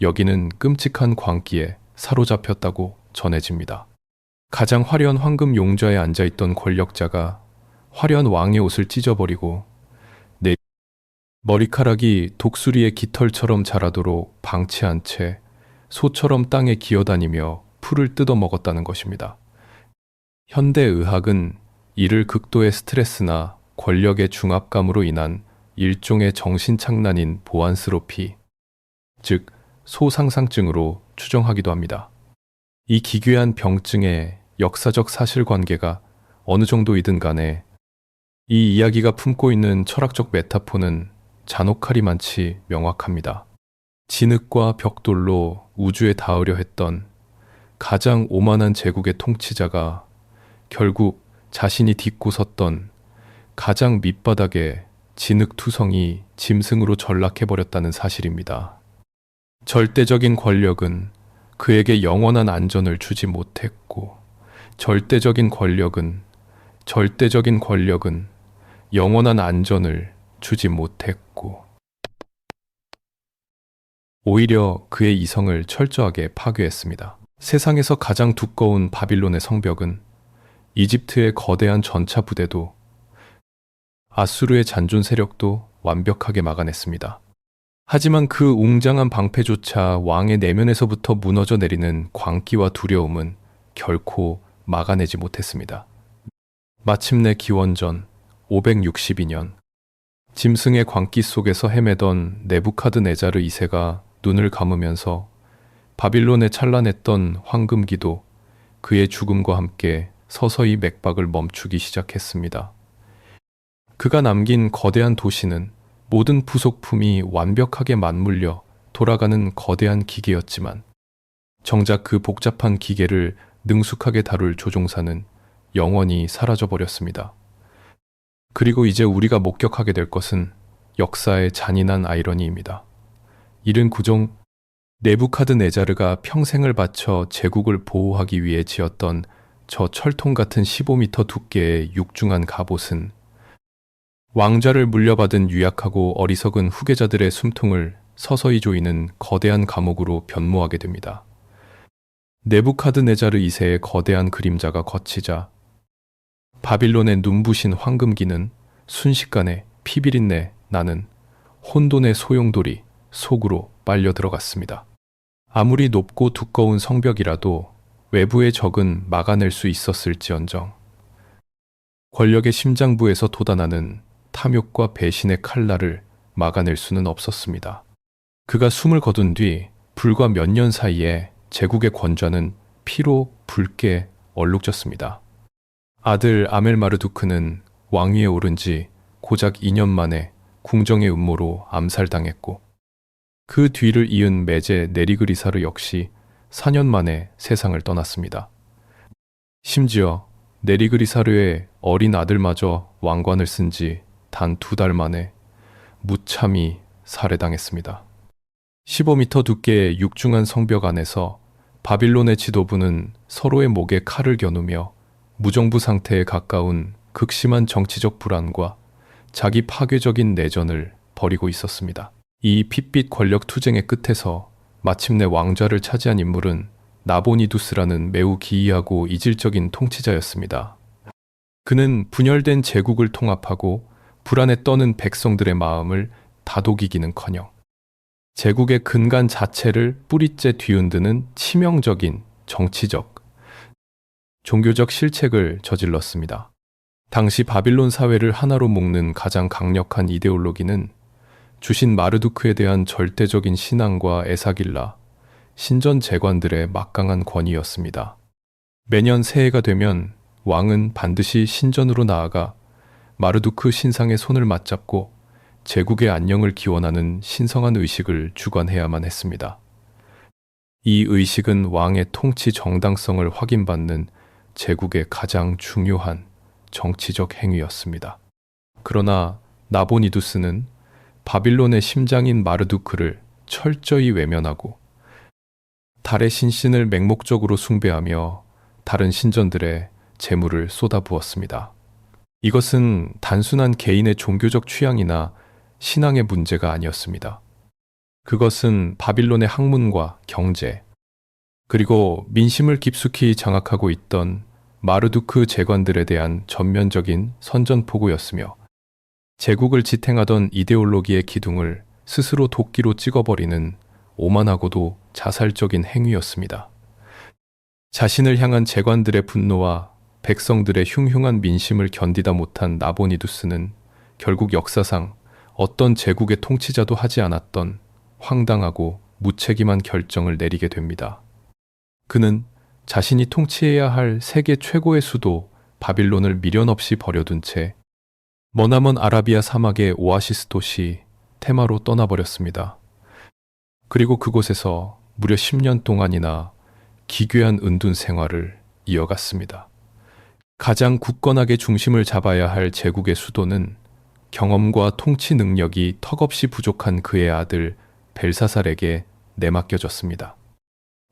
A: 여기는 끔찍한 광기에 사로잡혔다고 전해집니다. 가장 화려한 황금 용좌에 앉아있던 권력자가 화려한 왕의 옷을 찢어버리고 머리카락이 독수리의 깃털처럼 자라도록 방치한 채 소처럼 땅에 기어다니며 풀을 뜯어먹었다는 것입니다. 현대의학은 이를 극도의 스트레스나 권력의 중압감으로 인한 일종의 정신착란인 보안스로피, 즉 소상상증으로 추정하기도 합니다. 이 기괴한 병증의 역사적 사실관계가 어느 정도이든 간에 이 이야기가 품고 있는 철학적 메타포는 잔혹하리만치 명확합니다. 진흙과 벽돌로 우주에 닿으려 했던 가장 오만한 제국의 통치자가 결국 자신이 딛고 섰던 가장 밑바닥의 진흙투성이 짐승으로 전락해버렸다는 사실입니다. 절대적인 권력은 그에게 영원한 안전을 주지 못했고, 절대적인 권력은 영원한 안전을 주지 못했고, 오히려 그의 이성을 철저하게 파괴했습니다. 세상에서 가장 두꺼운 바빌론의 성벽은 이집트의 거대한 전차 부대도 아수르의 잔존 세력도 완벽하게 막아냈습니다. 하지만 그 웅장한 방패조차 왕의 내면에서부터 무너져 내리는 광기와 두려움은 결코 막아내지 못했습니다. 마침내 기원전 562년 짐승의 광기 속에서 헤매던 네부카드네자르 2세가 눈을 감으면서 바빌론에 찬란했던 황금기도 그의 죽음과 함께 서서히 맥박을 멈추기 시작했습니다. 그가 남긴 거대한 도시는 모든 부속품이 완벽하게 맞물려 돌아가는 거대한 기계였지만 정작 그 복잡한 기계를 능숙하게 다룰 조종사는 영원히 사라져버렸습니다. 그리고 이제 우리가 목격하게 될 것은 역사의 잔인한 아이러니입니다. 이른 구종 네부카드네자르가 평생을 바쳐 제국을 보호하기 위해 지었던 저 철통 같은 15m 두께의 육중한 갑옷은 왕좌를 물려받은 유약하고 어리석은 후계자들의 숨통을 서서히 조이는 거대한 감옥으로 변모하게 됩니다. 네부카드네자르 2세의 거대한 그림자가 걷히자 바빌론의 눈부신 황금기는 순식간에 피비린내 나는 혼돈의 소용돌이 속으로 빨려 들어갔습니다. 아무리 높고 두꺼운 성벽이라도 외부의 적은 막아낼 수 있었을지언정 권력의 심장부에서 돋아나는 탐욕과 배신의 칼날을 막아낼 수는 없었습니다. 그가 숨을 거둔 뒤 불과 몇 년 사이에 제국의 권좌는 피로 붉게 얼룩졌습니다. 아들 아멜마르두크는 왕위에 오른 지 고작 2년 만에 궁정의 음모로 암살당했고 그 뒤를 이은 매제 네리그리사르 역시 4년 만에 세상을 떠났습니다. 심지어 네리그리사르의 어린 아들마저 왕관을 쓴 지 단 2달 만에 무참히 살해당했습니다. 15m 두께의 육중한 성벽 안에서 바빌론의 지도부는 서로의 목에 칼을 겨누며 무정부 상태에 가까운 극심한 정치적 불안과 자기 파괴적인 내전을 벌이고 있었습니다. 이 핏빛 권력 투쟁의 끝에서 마침내 왕좌를 차지한 인물은 나보니두스라는 매우 기이하고 이질적인 통치자였습니다. 그는 분열된 제국을 통합하고 불안에 떠는 백성들의 마음을 다독이기는커녕 제국의 근간 자체를 뿌리째 뒤흔드는 치명적인 정치적, 종교적 실책을 저질렀습니다. 당시 바빌론 사회를 하나로 묶는 가장 강력한 이데올로기는 주신 마르두크에 대한 절대적인 신앙과 에사길라, 신전 재관들의 막강한 권위였습니다. 매년 새해가 되면 왕은 반드시 신전으로 나아가 마르두크 신상의 손을 맞잡고 제국의 안녕을 기원하는 신성한 의식을 주관해야만 했습니다. 이 의식은 왕의 통치 정당성을 확인받는 제국의 가장 중요한 정치적 행위였습니다. 그러나 나보니두스는 바빌론의 심장인 마르두크를 철저히 외면하고 달의 신신을 맹목적으로 숭배하며 다른 신전들의 재물을 쏟아부었습니다. 이것은 단순한 개인의 종교적 취향이나 신앙의 문제가 아니었습니다. 그것은 바빌론의 학문과 경제, 그리고 민심을 깊숙이 장악하고 있던 마르두크 재관들에 대한 전면적인 선전포고였으며 제국을 지탱하던 이데올로기의 기둥을 스스로 도끼로 찍어버리는 오만하고도 자살적인 행위였습니다. 자신을 향한 재관들의 분노와 백성들의 흉흉한 민심을 견디다 못한 나보니두스는 결국 역사상 어떤 제국의 통치자도 하지 않았던 황당하고 무책임한 결정을 내리게 됩니다. 그는 자신이 통치해야 할 세계 최고의 수도 바빌론을 미련 없이 버려둔 채 머나먼 아라비아 사막의 오아시스 도시 테마로 떠나버렸습니다. 그리고 그곳에서 무려 10년 동안이나 기괴한 은둔 생활을 이어갔습니다. 가장 굳건하게 중심을 잡아야 할 제국의 수도는 경험과 통치 능력이 턱없이 부족한 그의 아들 벨사살에게 내맡겨졌습니다.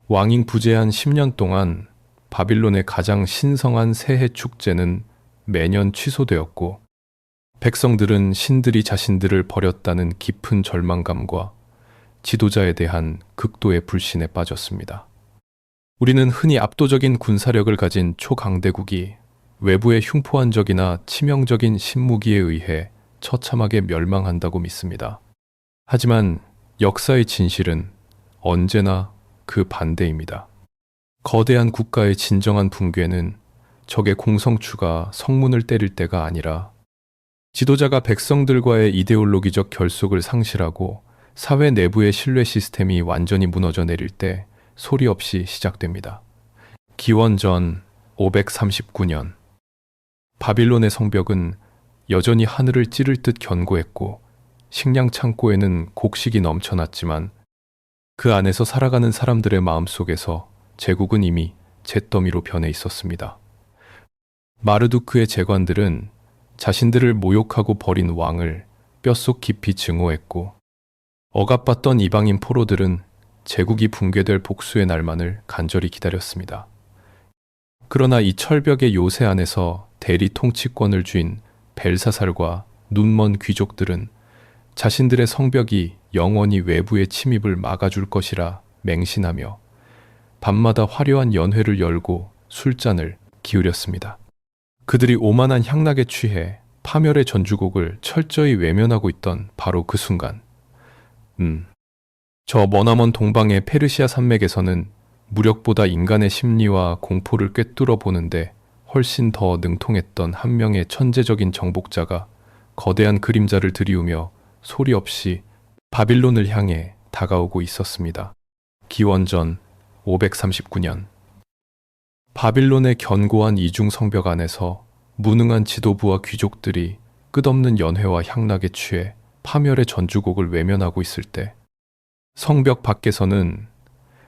A: 왕잉 부재한 10년 동안 바빌론의 가장 신성한 새해 축제는 매년 취소되었고, 백성들은 신들이 자신들을 버렸다는 깊은 절망감과 지도자에 대한 극도의 불신에 빠졌습니다. 우리는 흔히 압도적인 군사력을 가진 초강대국이 외부의 흉포한 적이나 치명적인 신무기에 의해 처참하게 멸망한다고 믿습니다. 하지만 역사의 진실은 언제나 그 반대입니다. 거대한 국가의 진정한 붕괴는 적의 공성추가 성문을 때릴 때가 아니라 지도자가 백성들과의 이데올로기적 결속을 상실하고 사회 내부의 신뢰 시스템이 완전히 무너져 내릴 때 소리 없이 시작됩니다. 기원전 539년 바빌론의 성벽은 여전히 하늘을 찌를 듯 견고했고 식량 창고에는 곡식이 넘쳐났지만 그 안에서 살아가는 사람들의 마음속에서 제국은 이미 잿더미로 변해 있었습니다. 마르두크의 재관들은 자신들을 모욕하고 버린 왕을 뼛속 깊이 증오했고, 억압받던 이방인 포로들은 제국이 붕괴될 복수의 날만을 간절히 기다렸습니다. 그러나 이 철벽의 요새 안에서 대리 통치권을 쥔 벨사살과 눈먼 귀족들은 자신들의 성벽이 영원히 외부의 침입을 막아줄 것이라 맹신하며 밤마다 화려한 연회를 열고 술잔을 기울였습니다. 그들이 오만한 향락에 취해 파멸의 전주곡을 철저히 외면하고 있던 바로 그 순간, 저 머나먼 동방의 페르시아 산맥에서는 무력보다 인간의 심리와 공포를 꿰뚫어 보는데 훨씬 더 능통했던 한 명의 천재적인 정복자가 거대한 그림자를 들이우며 소리 없이 바빌론을 향해 다가오고 있었습니다. 기원전 539년 바빌론의 견고한 이중 성벽 안에서 무능한 지도부와 귀족들이 끝없는 연회와 향락에 취해 파멸의 전주곡을 외면하고 있을 때, 성벽 밖에서는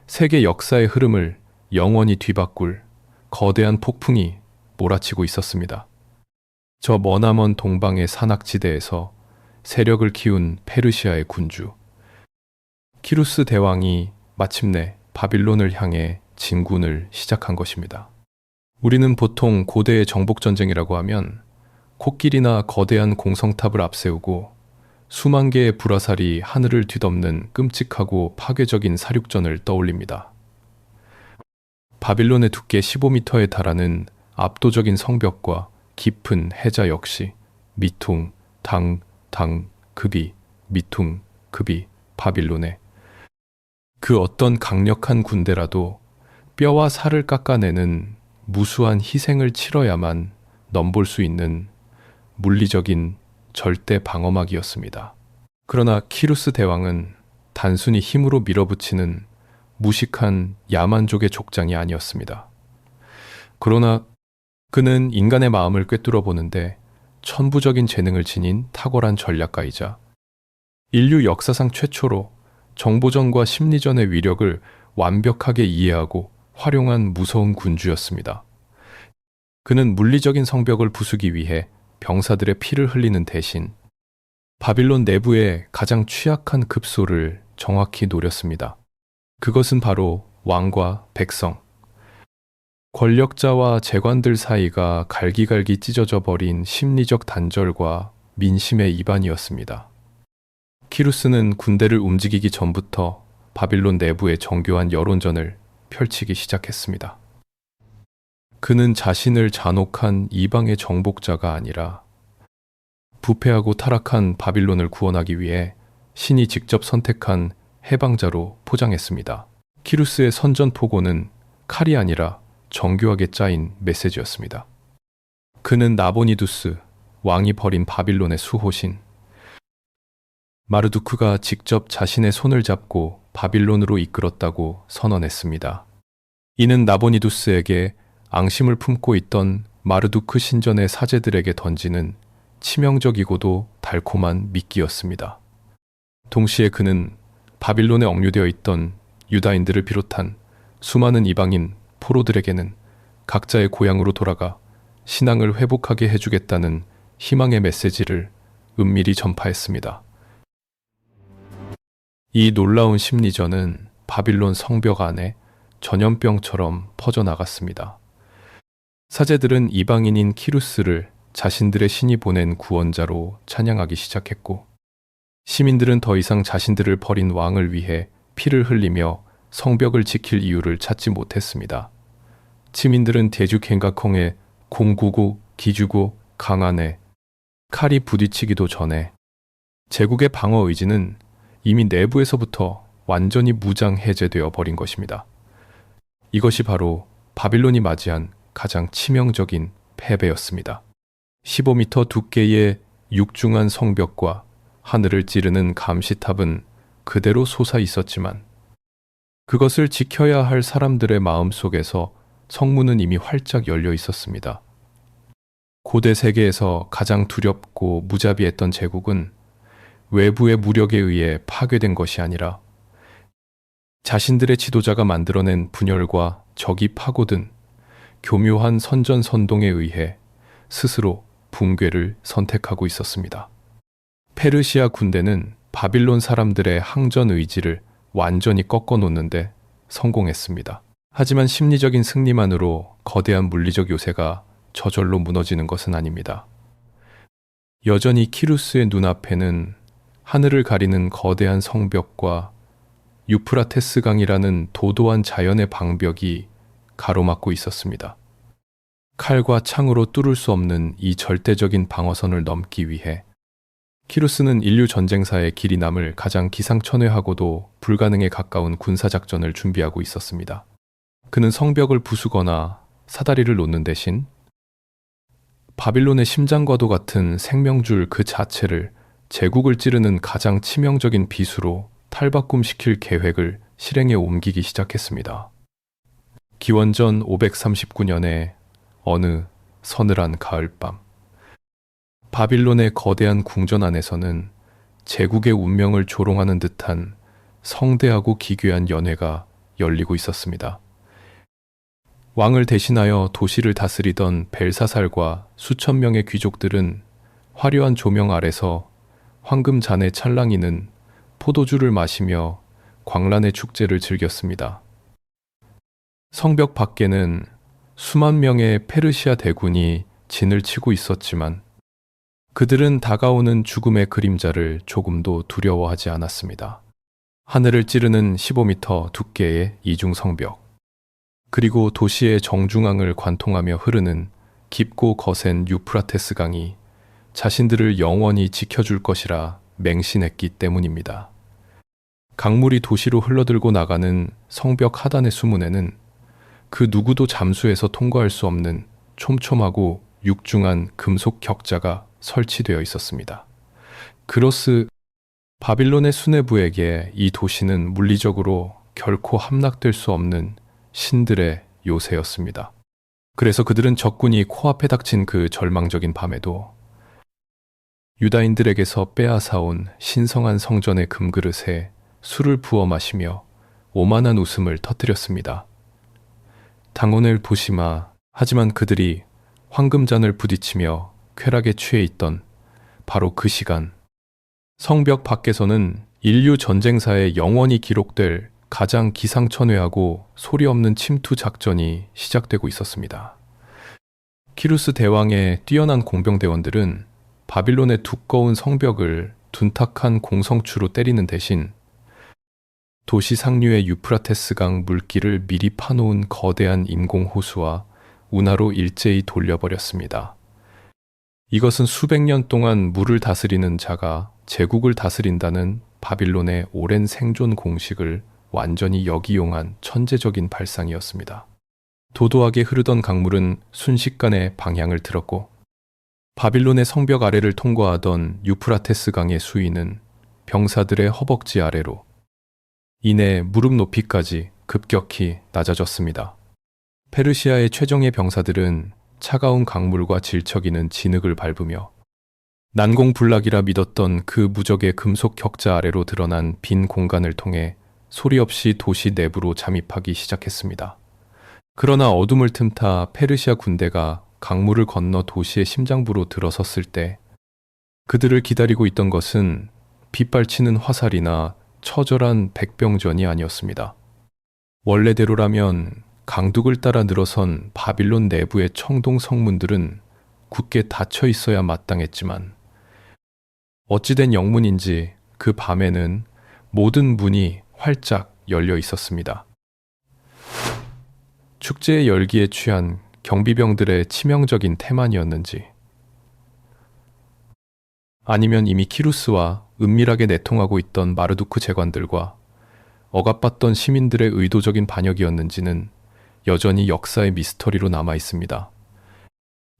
A: 세계 역사의 흐름을 영원히 뒤바꿀 거대한 폭풍이 몰아치고 있었습니다. 저 머나먼 동방의 산악지대에서 세력을 키운 페르시아의 군주 키루스 대왕이 마침내 바빌론을 향해 진군을 시작한 것입니다. 우리는 보통 고대의 정복전쟁이라고 하면 코끼리나 거대한 공성탑을 앞세우고 수만 개의 불화살이 하늘을 뒤덮는 끔찍하고 파괴적인 사륙전을 떠올립니다. 바빌론의 두께 15m에 달하는 압도적인 성벽과 깊은 해자 역시 미퉁, 급이, 미퉁, 급이 바빌론의 그 어떤 강력한 군대라도 뼈와 살을 깎아내는 무수한 희생을 치러야만 넘볼 수 있는 물리적인 절대 방어막이었습니다. 그러나 키루스 대왕은 단순히 힘으로 밀어붙이는 무식한 야만족의 족장이 아니었습니다. 그러나 그는 인간의 마음을 꿰뚫어 보는데 천부적인 재능을 지닌 탁월한 전략가이자 인류 역사상 최초로 정보전과 심리전의 위력을 완벽하게 이해하고 활용한 무서운 군주였습니다. 그는 물리적인 성벽을 부수기 위해 병사들의 피를 흘리는 대신 바빌론 내부의 가장 취약한 급소를 정확히 노렸습니다. 그것은 바로 왕과 백성, 권력자와 재관들 사이가 갈기갈기 찢어져 버린 심리적 단절과 민심의 이반이었습니다. 키루스는 군대를 움직이기 전부터 바빌론 내부의 정교한 여론전을 펼치기 시작했습니다. 그는 자신을 잔혹한 이방의 정복자가 아니라 부패하고 타락한 바빌론을 구원하기 위해 신이 직접 선택한 해방자로 포장했습니다. 키루스의 선전포고는 칼이 아니라 정교하게 짜인 메시지였습니다. 그는 나보니두스, 왕이 버린 바빌론의 수호신 마르두크가 직접 자신의 손을 잡고 바빌론으로 이끌었다고 선언했습니다. 이는 나보니두스에게 앙심을 품고 있던 마르두크 신전의 사제들에게 던지는 치명적이고도 달콤한 미끼였습니다. 동시에 그는 바빌론에 억류되어 있던 유다인들을 비롯한 수많은 이방인 포로들에게는 각자의 고향으로 돌아가 신앙을 회복하게 해주겠다는 희망의 메시지를 은밀히 전파했습니다. 이 놀라운 심리전은 바빌론 성벽 안에 전염병처럼 퍼져나갔습니다. 사제들은 이방인인 키루스를 자신들의 신이 보낸 구원자로 찬양하기 시작했고, 시민들은 더 이상 자신들을 버린 왕을 위해 피를 흘리며 성벽을 지킬 이유를 찾지 못했습니다. 시민들은 대주갱각홍에 공구고 기주고 강안에 칼이 부딪히기도 전에 제국의 방어 의지는 이미 내부에서부터 완전히 무장 해제되어 버린 것입니다. 이것이 바로 바빌론이 맞이한 가장 치명적인 패배였습니다. 15m 두께의 육중한 성벽과 하늘을 찌르는 감시탑은 그대로 솟아 있었지만 그것을 지켜야 할 사람들의 마음 속에서 성문은 이미 활짝 열려 있었습니다. 고대 세계에서 가장 두렵고 무자비했던 제국은 외부의 무력에 의해 파괴된 것이 아니라 자신들의 지도자가 만들어낸 분열과 적이 파고든 교묘한 선전선동에 의해 스스로 붕괴를 선택하고 있었습니다. 페르시아 군대는 바빌론 사람들의 항전 의지를 완전히 꺾어놓는데 성공했습니다. 하지만 심리적인 승리만으로 거대한 물리적 요새가 저절로 무너지는 것은 아닙니다. 여전히 키루스의 눈앞에는 하늘을 가리는 거대한 성벽과 유프라테스 강이라는 도도한 자연의 방벽이 가로막고 있었습니다. 칼과 창으로 뚫을 수 없는 이 절대적인 방어선을 넘기 위해 키루스는 인류 전쟁사의 길이 남을 가장 기상천외하고도 불가능에 가까운 군사작전을 준비하고 있었습니다. 그는 성벽을 부수거나 사다리를 놓는 대신 바빌론의 심장과도 같은 생명줄 그 자체를 제국을 찌르는 가장 치명적인 비수로 탈바꿈시킬 계획을 실행에 옮기기 시작했습니다. 기원전 539년에 어느 서늘한 가을밤, 바빌론의 거대한 궁전 안에서는 제국의 운명을 조롱하는 듯한 성대하고 기괴한 연회가 열리고 있었습니다. 왕을 대신하여 도시를 다스리던 벨사살과 수천 명의 귀족들은 화려한 조명 아래서 황금 잔에 찰랑이는 포도주를 마시며 광란의 축제를 즐겼습니다. 성벽 밖에는 수만 명의 페르시아 대군이 진을 치고 있었지만 그들은 다가오는 죽음의 그림자를 조금도 두려워하지 않았습니다. 하늘을 찌르는 15m 두께의 이중 성벽, 그리고 도시의 정중앙을 관통하며 흐르는 깊고 거센 유프라테스 강이 자신들을 영원히 지켜줄 것이라 맹신했기 때문입니다. 강물이 도시로 흘러들고 나가는 성벽 하단의 수문에는 그 누구도 잠수해서 통과할 수 없는 촘촘하고 육중한 금속 격자가 설치되어 있었습니다. 그로스 바빌론의 수뇌부에게 이 도시는 물리적으로 결코 함락될 수 없는 신들의 요새였습니다. 그래서 그들은 적군이 코앞에 닥친 그 절망적인 밤에도 유다인들에게서 빼앗아온 신성한 성전의 금그릇에 술을 부어 마시며 오만한 웃음을 터뜨렸습니다. 당온을 보시마. 하지만 그들이 황금잔을 부딪히며 쾌락에 취해 있던 바로 그 시간, 성벽 밖에서는 인류 전쟁사에 영원히 기록될 가장 기상천외하고 소리 없는 침투 작전이 시작되고 있었습니다. 키루스 대왕의 뛰어난 공병대원들은 바빌론의 두꺼운 성벽을 둔탁한 공성추로 때리는 대신 도시 상류의 유프라테스 강 물길을 미리 파놓은 거대한 인공호수와 운하로 일제히 돌려버렸습니다. 이것은 수백 년 동안 물을 다스리는 자가 제국을 다스린다는 바빌론의 오랜 생존 공식을 완전히 역이용한 천재적인 발상이었습니다. 도도하게 흐르던 강물은 순식간에 방향을 틀었고 바빌론의 성벽 아래를 통과하던 유프라테스 강의 수위는 병사들의 허벅지 아래로 이내 무릎 높이까지 급격히 낮아졌습니다. 페르시아의 최정예 병사들은 차가운 강물과 질척이는 진흙을 밟으며 난공불락이라 믿었던 그 무적의 금속 격자 아래로 드러난 빈 공간을 통해 소리 없이 도시 내부로 잠입하기 시작했습니다. 그러나 어둠을 틈타 페르시아 군대가 강물을 건너 도시의 심장부로 들어섰을 때 그들을 기다리고 있던 것은 빗발치는 화살이나 처절한 백병전이 아니었습니다. 원래대로라면 강둑을 따라 늘어선 바빌론 내부의 청동 성문들은 굳게 닫혀 있어야 마땅했지만 어찌된 영문인지 그 밤에는 모든 문이 활짝 열려 있었습니다. 축제의 열기에 취한 경비병들의 치명적인 태만이었는지 아니면 이미 키루스와 은밀하게 내통하고 있던 마르두크 재관들과 억압받던 시민들의 의도적인 반역이었는지는 여전히 역사의 미스터리로 남아 있습니다.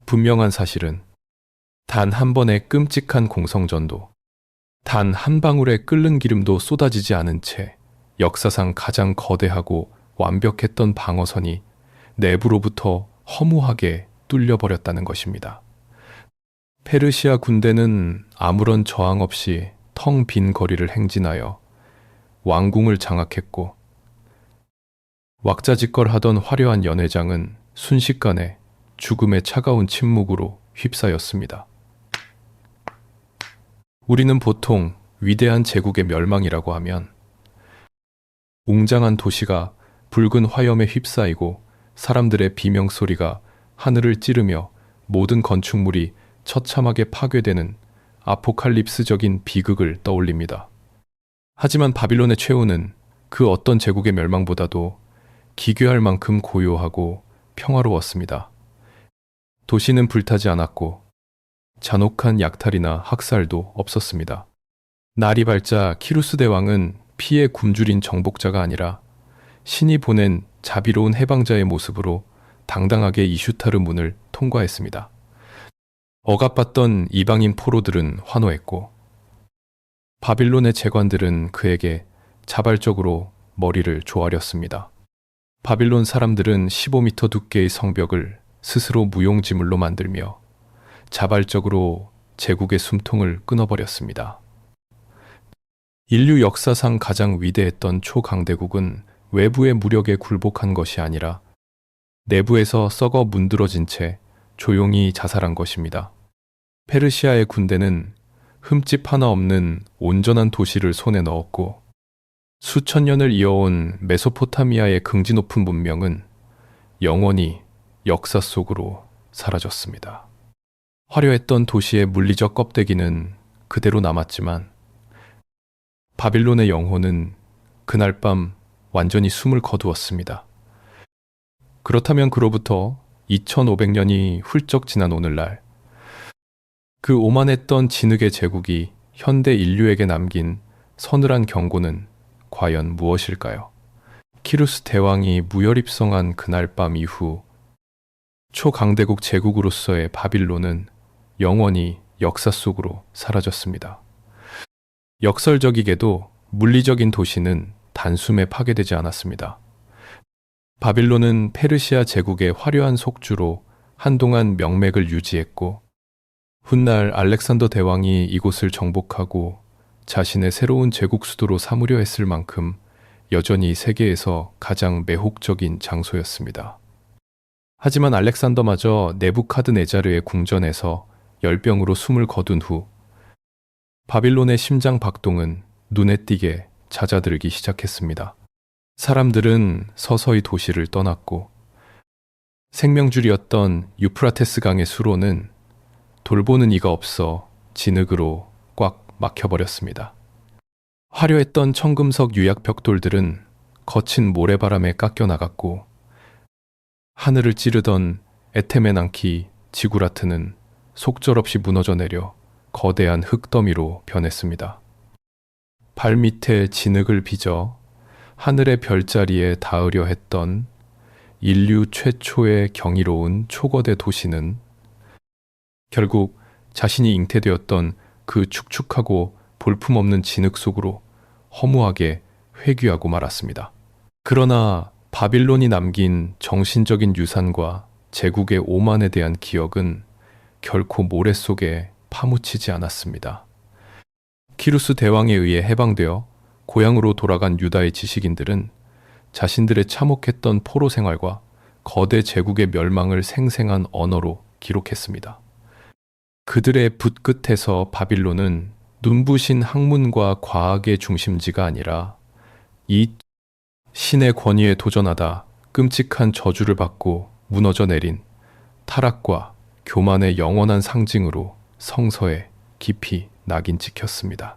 A: 분명한 사실은 단 한 번의 끔찍한 공성전도, 단 한 방울의 끓는 기름도 쏟아지지 않은 채 역사상 가장 거대하고 완벽했던 방어선이 내부로부터 허무하게 뚫려버렸다는 것입니다. 페르시아 군대는 아무런 저항 없이 텅 빈 거리를 행진하여 왕궁을 장악했고 왁자지껄하던 화려한 연회장은 순식간에 죽음의 차가운 침묵으로 휩싸였습니다. 우리는 보통 위대한 제국의 멸망이라고 하면 웅장한 도시가 붉은 화염에 휩싸이고 사람들의 비명소리가 하늘을 찌르며 모든 건축물이 처참하게 파괴되는 아포칼립스적인 비극을 떠올립니다. 하지만 바빌론의 최후는 그 어떤 제국의 멸망보다도 기괴할 만큼 고요하고 평화로웠습니다. 도시는 불타지 않았고 잔혹한 약탈이나 학살도 없었습니다. 날이 밝자 키루스 대왕은 피에 굶주린 정복자가 아니라 신이 보낸 자비로운 해방자의 모습으로 당당하게 이슈타르 문을 통과했습니다. 억압받던 이방인 포로들은 환호했고 바빌론의 재관들은 그에게 자발적으로 머리를 조아렸습니다. 바빌론 사람들은 15m 두께의 성벽을 스스로 무용지물로 만들며 자발적으로 제국의 숨통을 끊어버렸습니다. 인류 역사상 가장 위대했던 초강대국은 외부의 무력에 굴복한 것이 아니라 내부에서 썩어 문드러진 채 조용히 자살한 것입니다. 페르시아의 군대는 흠집 하나 없는 온전한 도시를 손에 넣었고 수천 년을 이어온 메소포타미아의 긍지 높은 문명은 영원히 역사 속으로 사라졌습니다. 화려했던 도시의 물리적 껍데기는 그대로 남았지만 바빌론의 영혼은 그날 밤 완전히 숨을 거두었습니다. 그렇다면 그로부터 2500년이 훌쩍 지난 오늘날 그 오만했던 진흙의 제국이 현대 인류에게 남긴 서늘한 경고는 과연 무엇일까요? 키루스 대왕이 무혈입성한 그날 밤 이후 초강대국 제국으로서의 바빌론은 영원히 역사 속으로 사라졌습니다. 역설적이게도 물리적인 도시는 단숨에 파괴되지 않았습니다. 바빌론은 페르시아 제국의 화려한 속주로 한동안 명맥을 유지했고 훗날 알렉산더 대왕이 이곳을 정복하고 자신의 새로운 제국 수도로 삼으려 했을 만큼 여전히 세계에서 가장 매혹적인 장소였습니다. 하지만 알렉산더마저 네부카드네자르의 궁전에서 열병으로 숨을 거둔 후 바빌론의 심장 박동은 눈에 띄게 잦아들기 시작했습니다. 사람들은 서서히 도시를 떠났고 생명줄이었던 유프라테스 강의 수로는 돌보는 이가 없어 진흙으로 꽉 막혀버렸습니다. 화려했던 청금석 유약 벽돌들은 거친 모래바람에 깎여나갔고 하늘을 찌르던 에테메난키 지구라트는 속절없이 무너져 내려 거대한 흙더미로 변했습니다. 발밑에 진흙을 빚어 하늘의 별자리에 닿으려 했던 인류 최초의 경이로운 초거대 도시는 결국 자신이 잉태되었던 그 축축하고 볼품없는 진흙 속으로 허무하게 회귀하고 말았습니다. 그러나 바빌론이 남긴 정신적인 유산과 제국의 오만에 대한 기억은 결코 모래 속에 파묻히지 않았습니다. 키루스 대왕에 의해 해방되어 고향으로 돌아간 유다의 지식인들은 자신들의 참혹했던 포로 생활과 거대 제국의 멸망을 생생한 언어로 기록했습니다. 그들의 붓 끝에서 바빌론은 눈부신 학문과 과학의 중심지가 아니라 이 신의 권위에 도전하다 끔찍한 저주를 받고 무너져 내린 타락과 교만의 영원한 상징으로 성서에 깊이 낙인 찍혔습니다.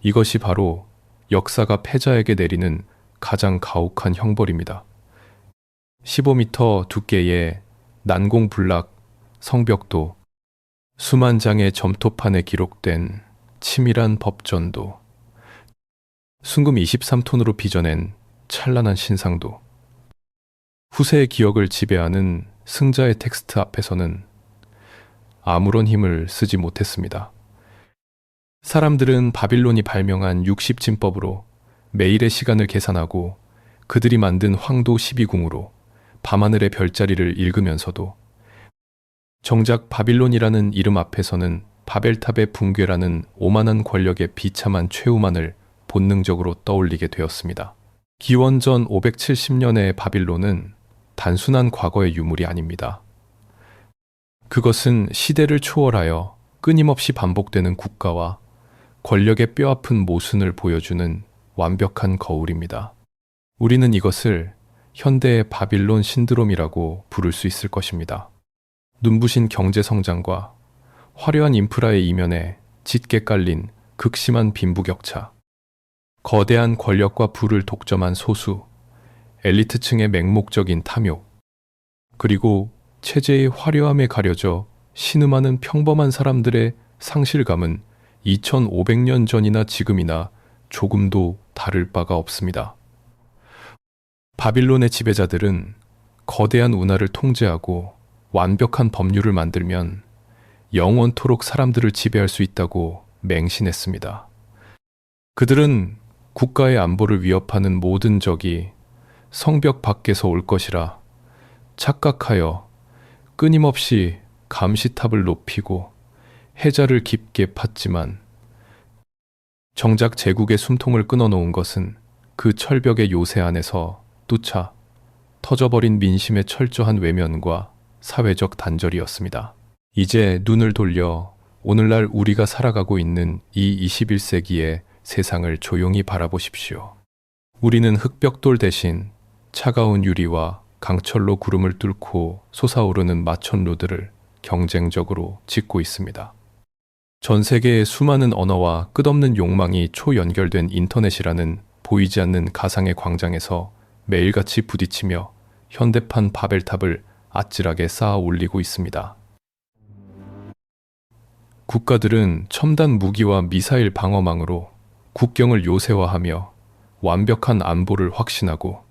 A: 이것이 바로 역사가 패자에게 내리는 가장 가혹한 형벌입니다. 15m 두께의 난공불락 성벽도, 수만 장의 점토판에 기록된 치밀한 법전도, 순금 23톤으로 빚어낸 찬란한 신상도, 후세의 기억을 지배하는 승자의 텍스트 앞에서는 아무런 힘을 쓰지 못했습니다. 사람들은 바빌론이 발명한 60진법으로 매일의 시간을 계산하고 그들이 만든 황도 12궁으로 밤하늘의 별자리를 읽으면서도 정작 바빌론이라는 이름 앞에서는 바벨탑의 붕괴라는 오만한 권력의 비참한 최후만을 본능적으로 떠올리게 되었습니다. 기원전 570년의 바빌론은 단순한 과거의 유물이 아닙니다. 그것은 시대를 초월하여 끊임없이 반복되는 국가와 권력의 뼈아픈 모순을 보여주는 완벽한 거울입니다. 우리는 이것을 현대의 바빌론 신드롬이라고 부를 수 있을 것입니다. 눈부신 경제 성장과 화려한 인프라의 이면에 짙게 깔린 극심한 빈부격차, 거대한 권력과 부를 독점한 소수, 엘리트층의 맹목적인 탐욕, 그리고 체제의 화려함에 가려져 신음하는 평범한 사람들의 상실감은 2500년 전이나 지금이나 조금도 다를 바가 없습니다. 바빌론의 지배자들은 거대한 운하를 통제하고 완벽한 법률을 만들면 영원토록 사람들을 지배할 수 있다고 맹신했습니다. 그들은 국가의 안보를 위협하는 모든 적이 성벽 밖에서 올 것이라 착각하여 끊임없이 감시탑을 높이고 해자를 깊게 팠지만 정작 제국의 숨통을 끊어놓은 것은 그 철벽의 요새 안에서 뚜차 터져버린 민심의 철저한 외면과 사회적 단절이었습니다. 이제 눈을 돌려 오늘날 우리가 살아가고 있는 이 21세기의 세상을 조용히 바라보십시오. 우리는 흑벽돌 대신 차가운 유리와 강철로 구름을 뚫고 솟아오르는 마천루들을 경쟁적으로 짓고 있습니다. 전 세계의 수많은 언어와 끝없는 욕망이 초연결된 인터넷이라는 보이지 않는 가상의 광장에서 매일같이 부딪히며 현대판 바벨탑을 아찔하게 쌓아 올리고 있습니다. 국가들은 첨단 무기와 미사일 방어망으로 국경을 요새화하며 완벽한 안보를 확신하고,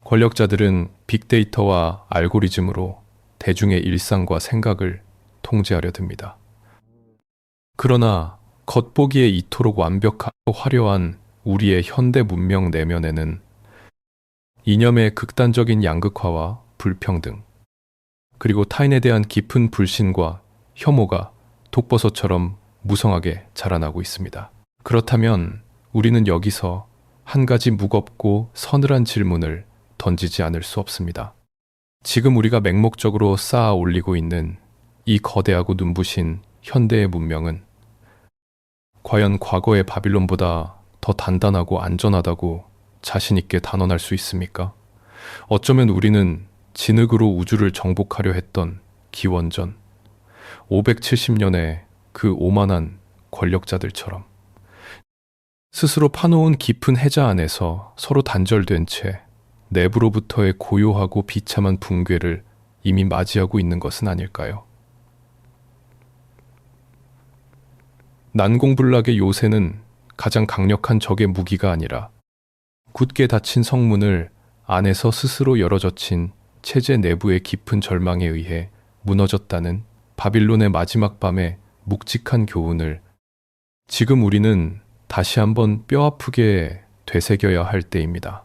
A: 권력자들은 빅데이터와 알고리즘으로 대중의 일상과 생각을 통제하려 듭니다. 그러나 겉보기에 이토록 완벽하고 화려한 우리의 현대 문명 내면에는 이념의 극단적인 양극화와 불평등, 그리고 타인에 대한 깊은 불신과 혐오가 독버섯처럼 무성하게 자라나고 있습니다. 그렇다면 우리는 여기서 한 가지 무겁고 서늘한 질문을 던지지 않을 수 없습니다. 지금 우리가 맹목적으로 쌓아 올리고 있는 이 거대하고 눈부신 현대의 문명은 과연 과거의 바빌론보다 더 단단하고 안전하다고 자신있게 단언할 수 있습니까? 어쩌면 우리는 진흙으로 우주를 정복하려 했던 기원전 570년의 그 오만한 권력자들처럼 스스로 파놓은 깊은 해자 안에서 서로 단절된 채 내부로부터의 고요하고 비참한 붕괴를 이미 맞이하고 있는 것은 아닐까요? 난공불락의 요새는 가장 강력한 적의 무기가 아니라 굳게 닫힌 성문을 안에서 스스로 열어젖힌 체제 내부의 깊은 절망에 의해 무너졌다는 바빌론의 마지막 밤의 묵직한 교훈을 지금 우리는 다시 한번 뼈아프게 되새겨야 할 때입니다.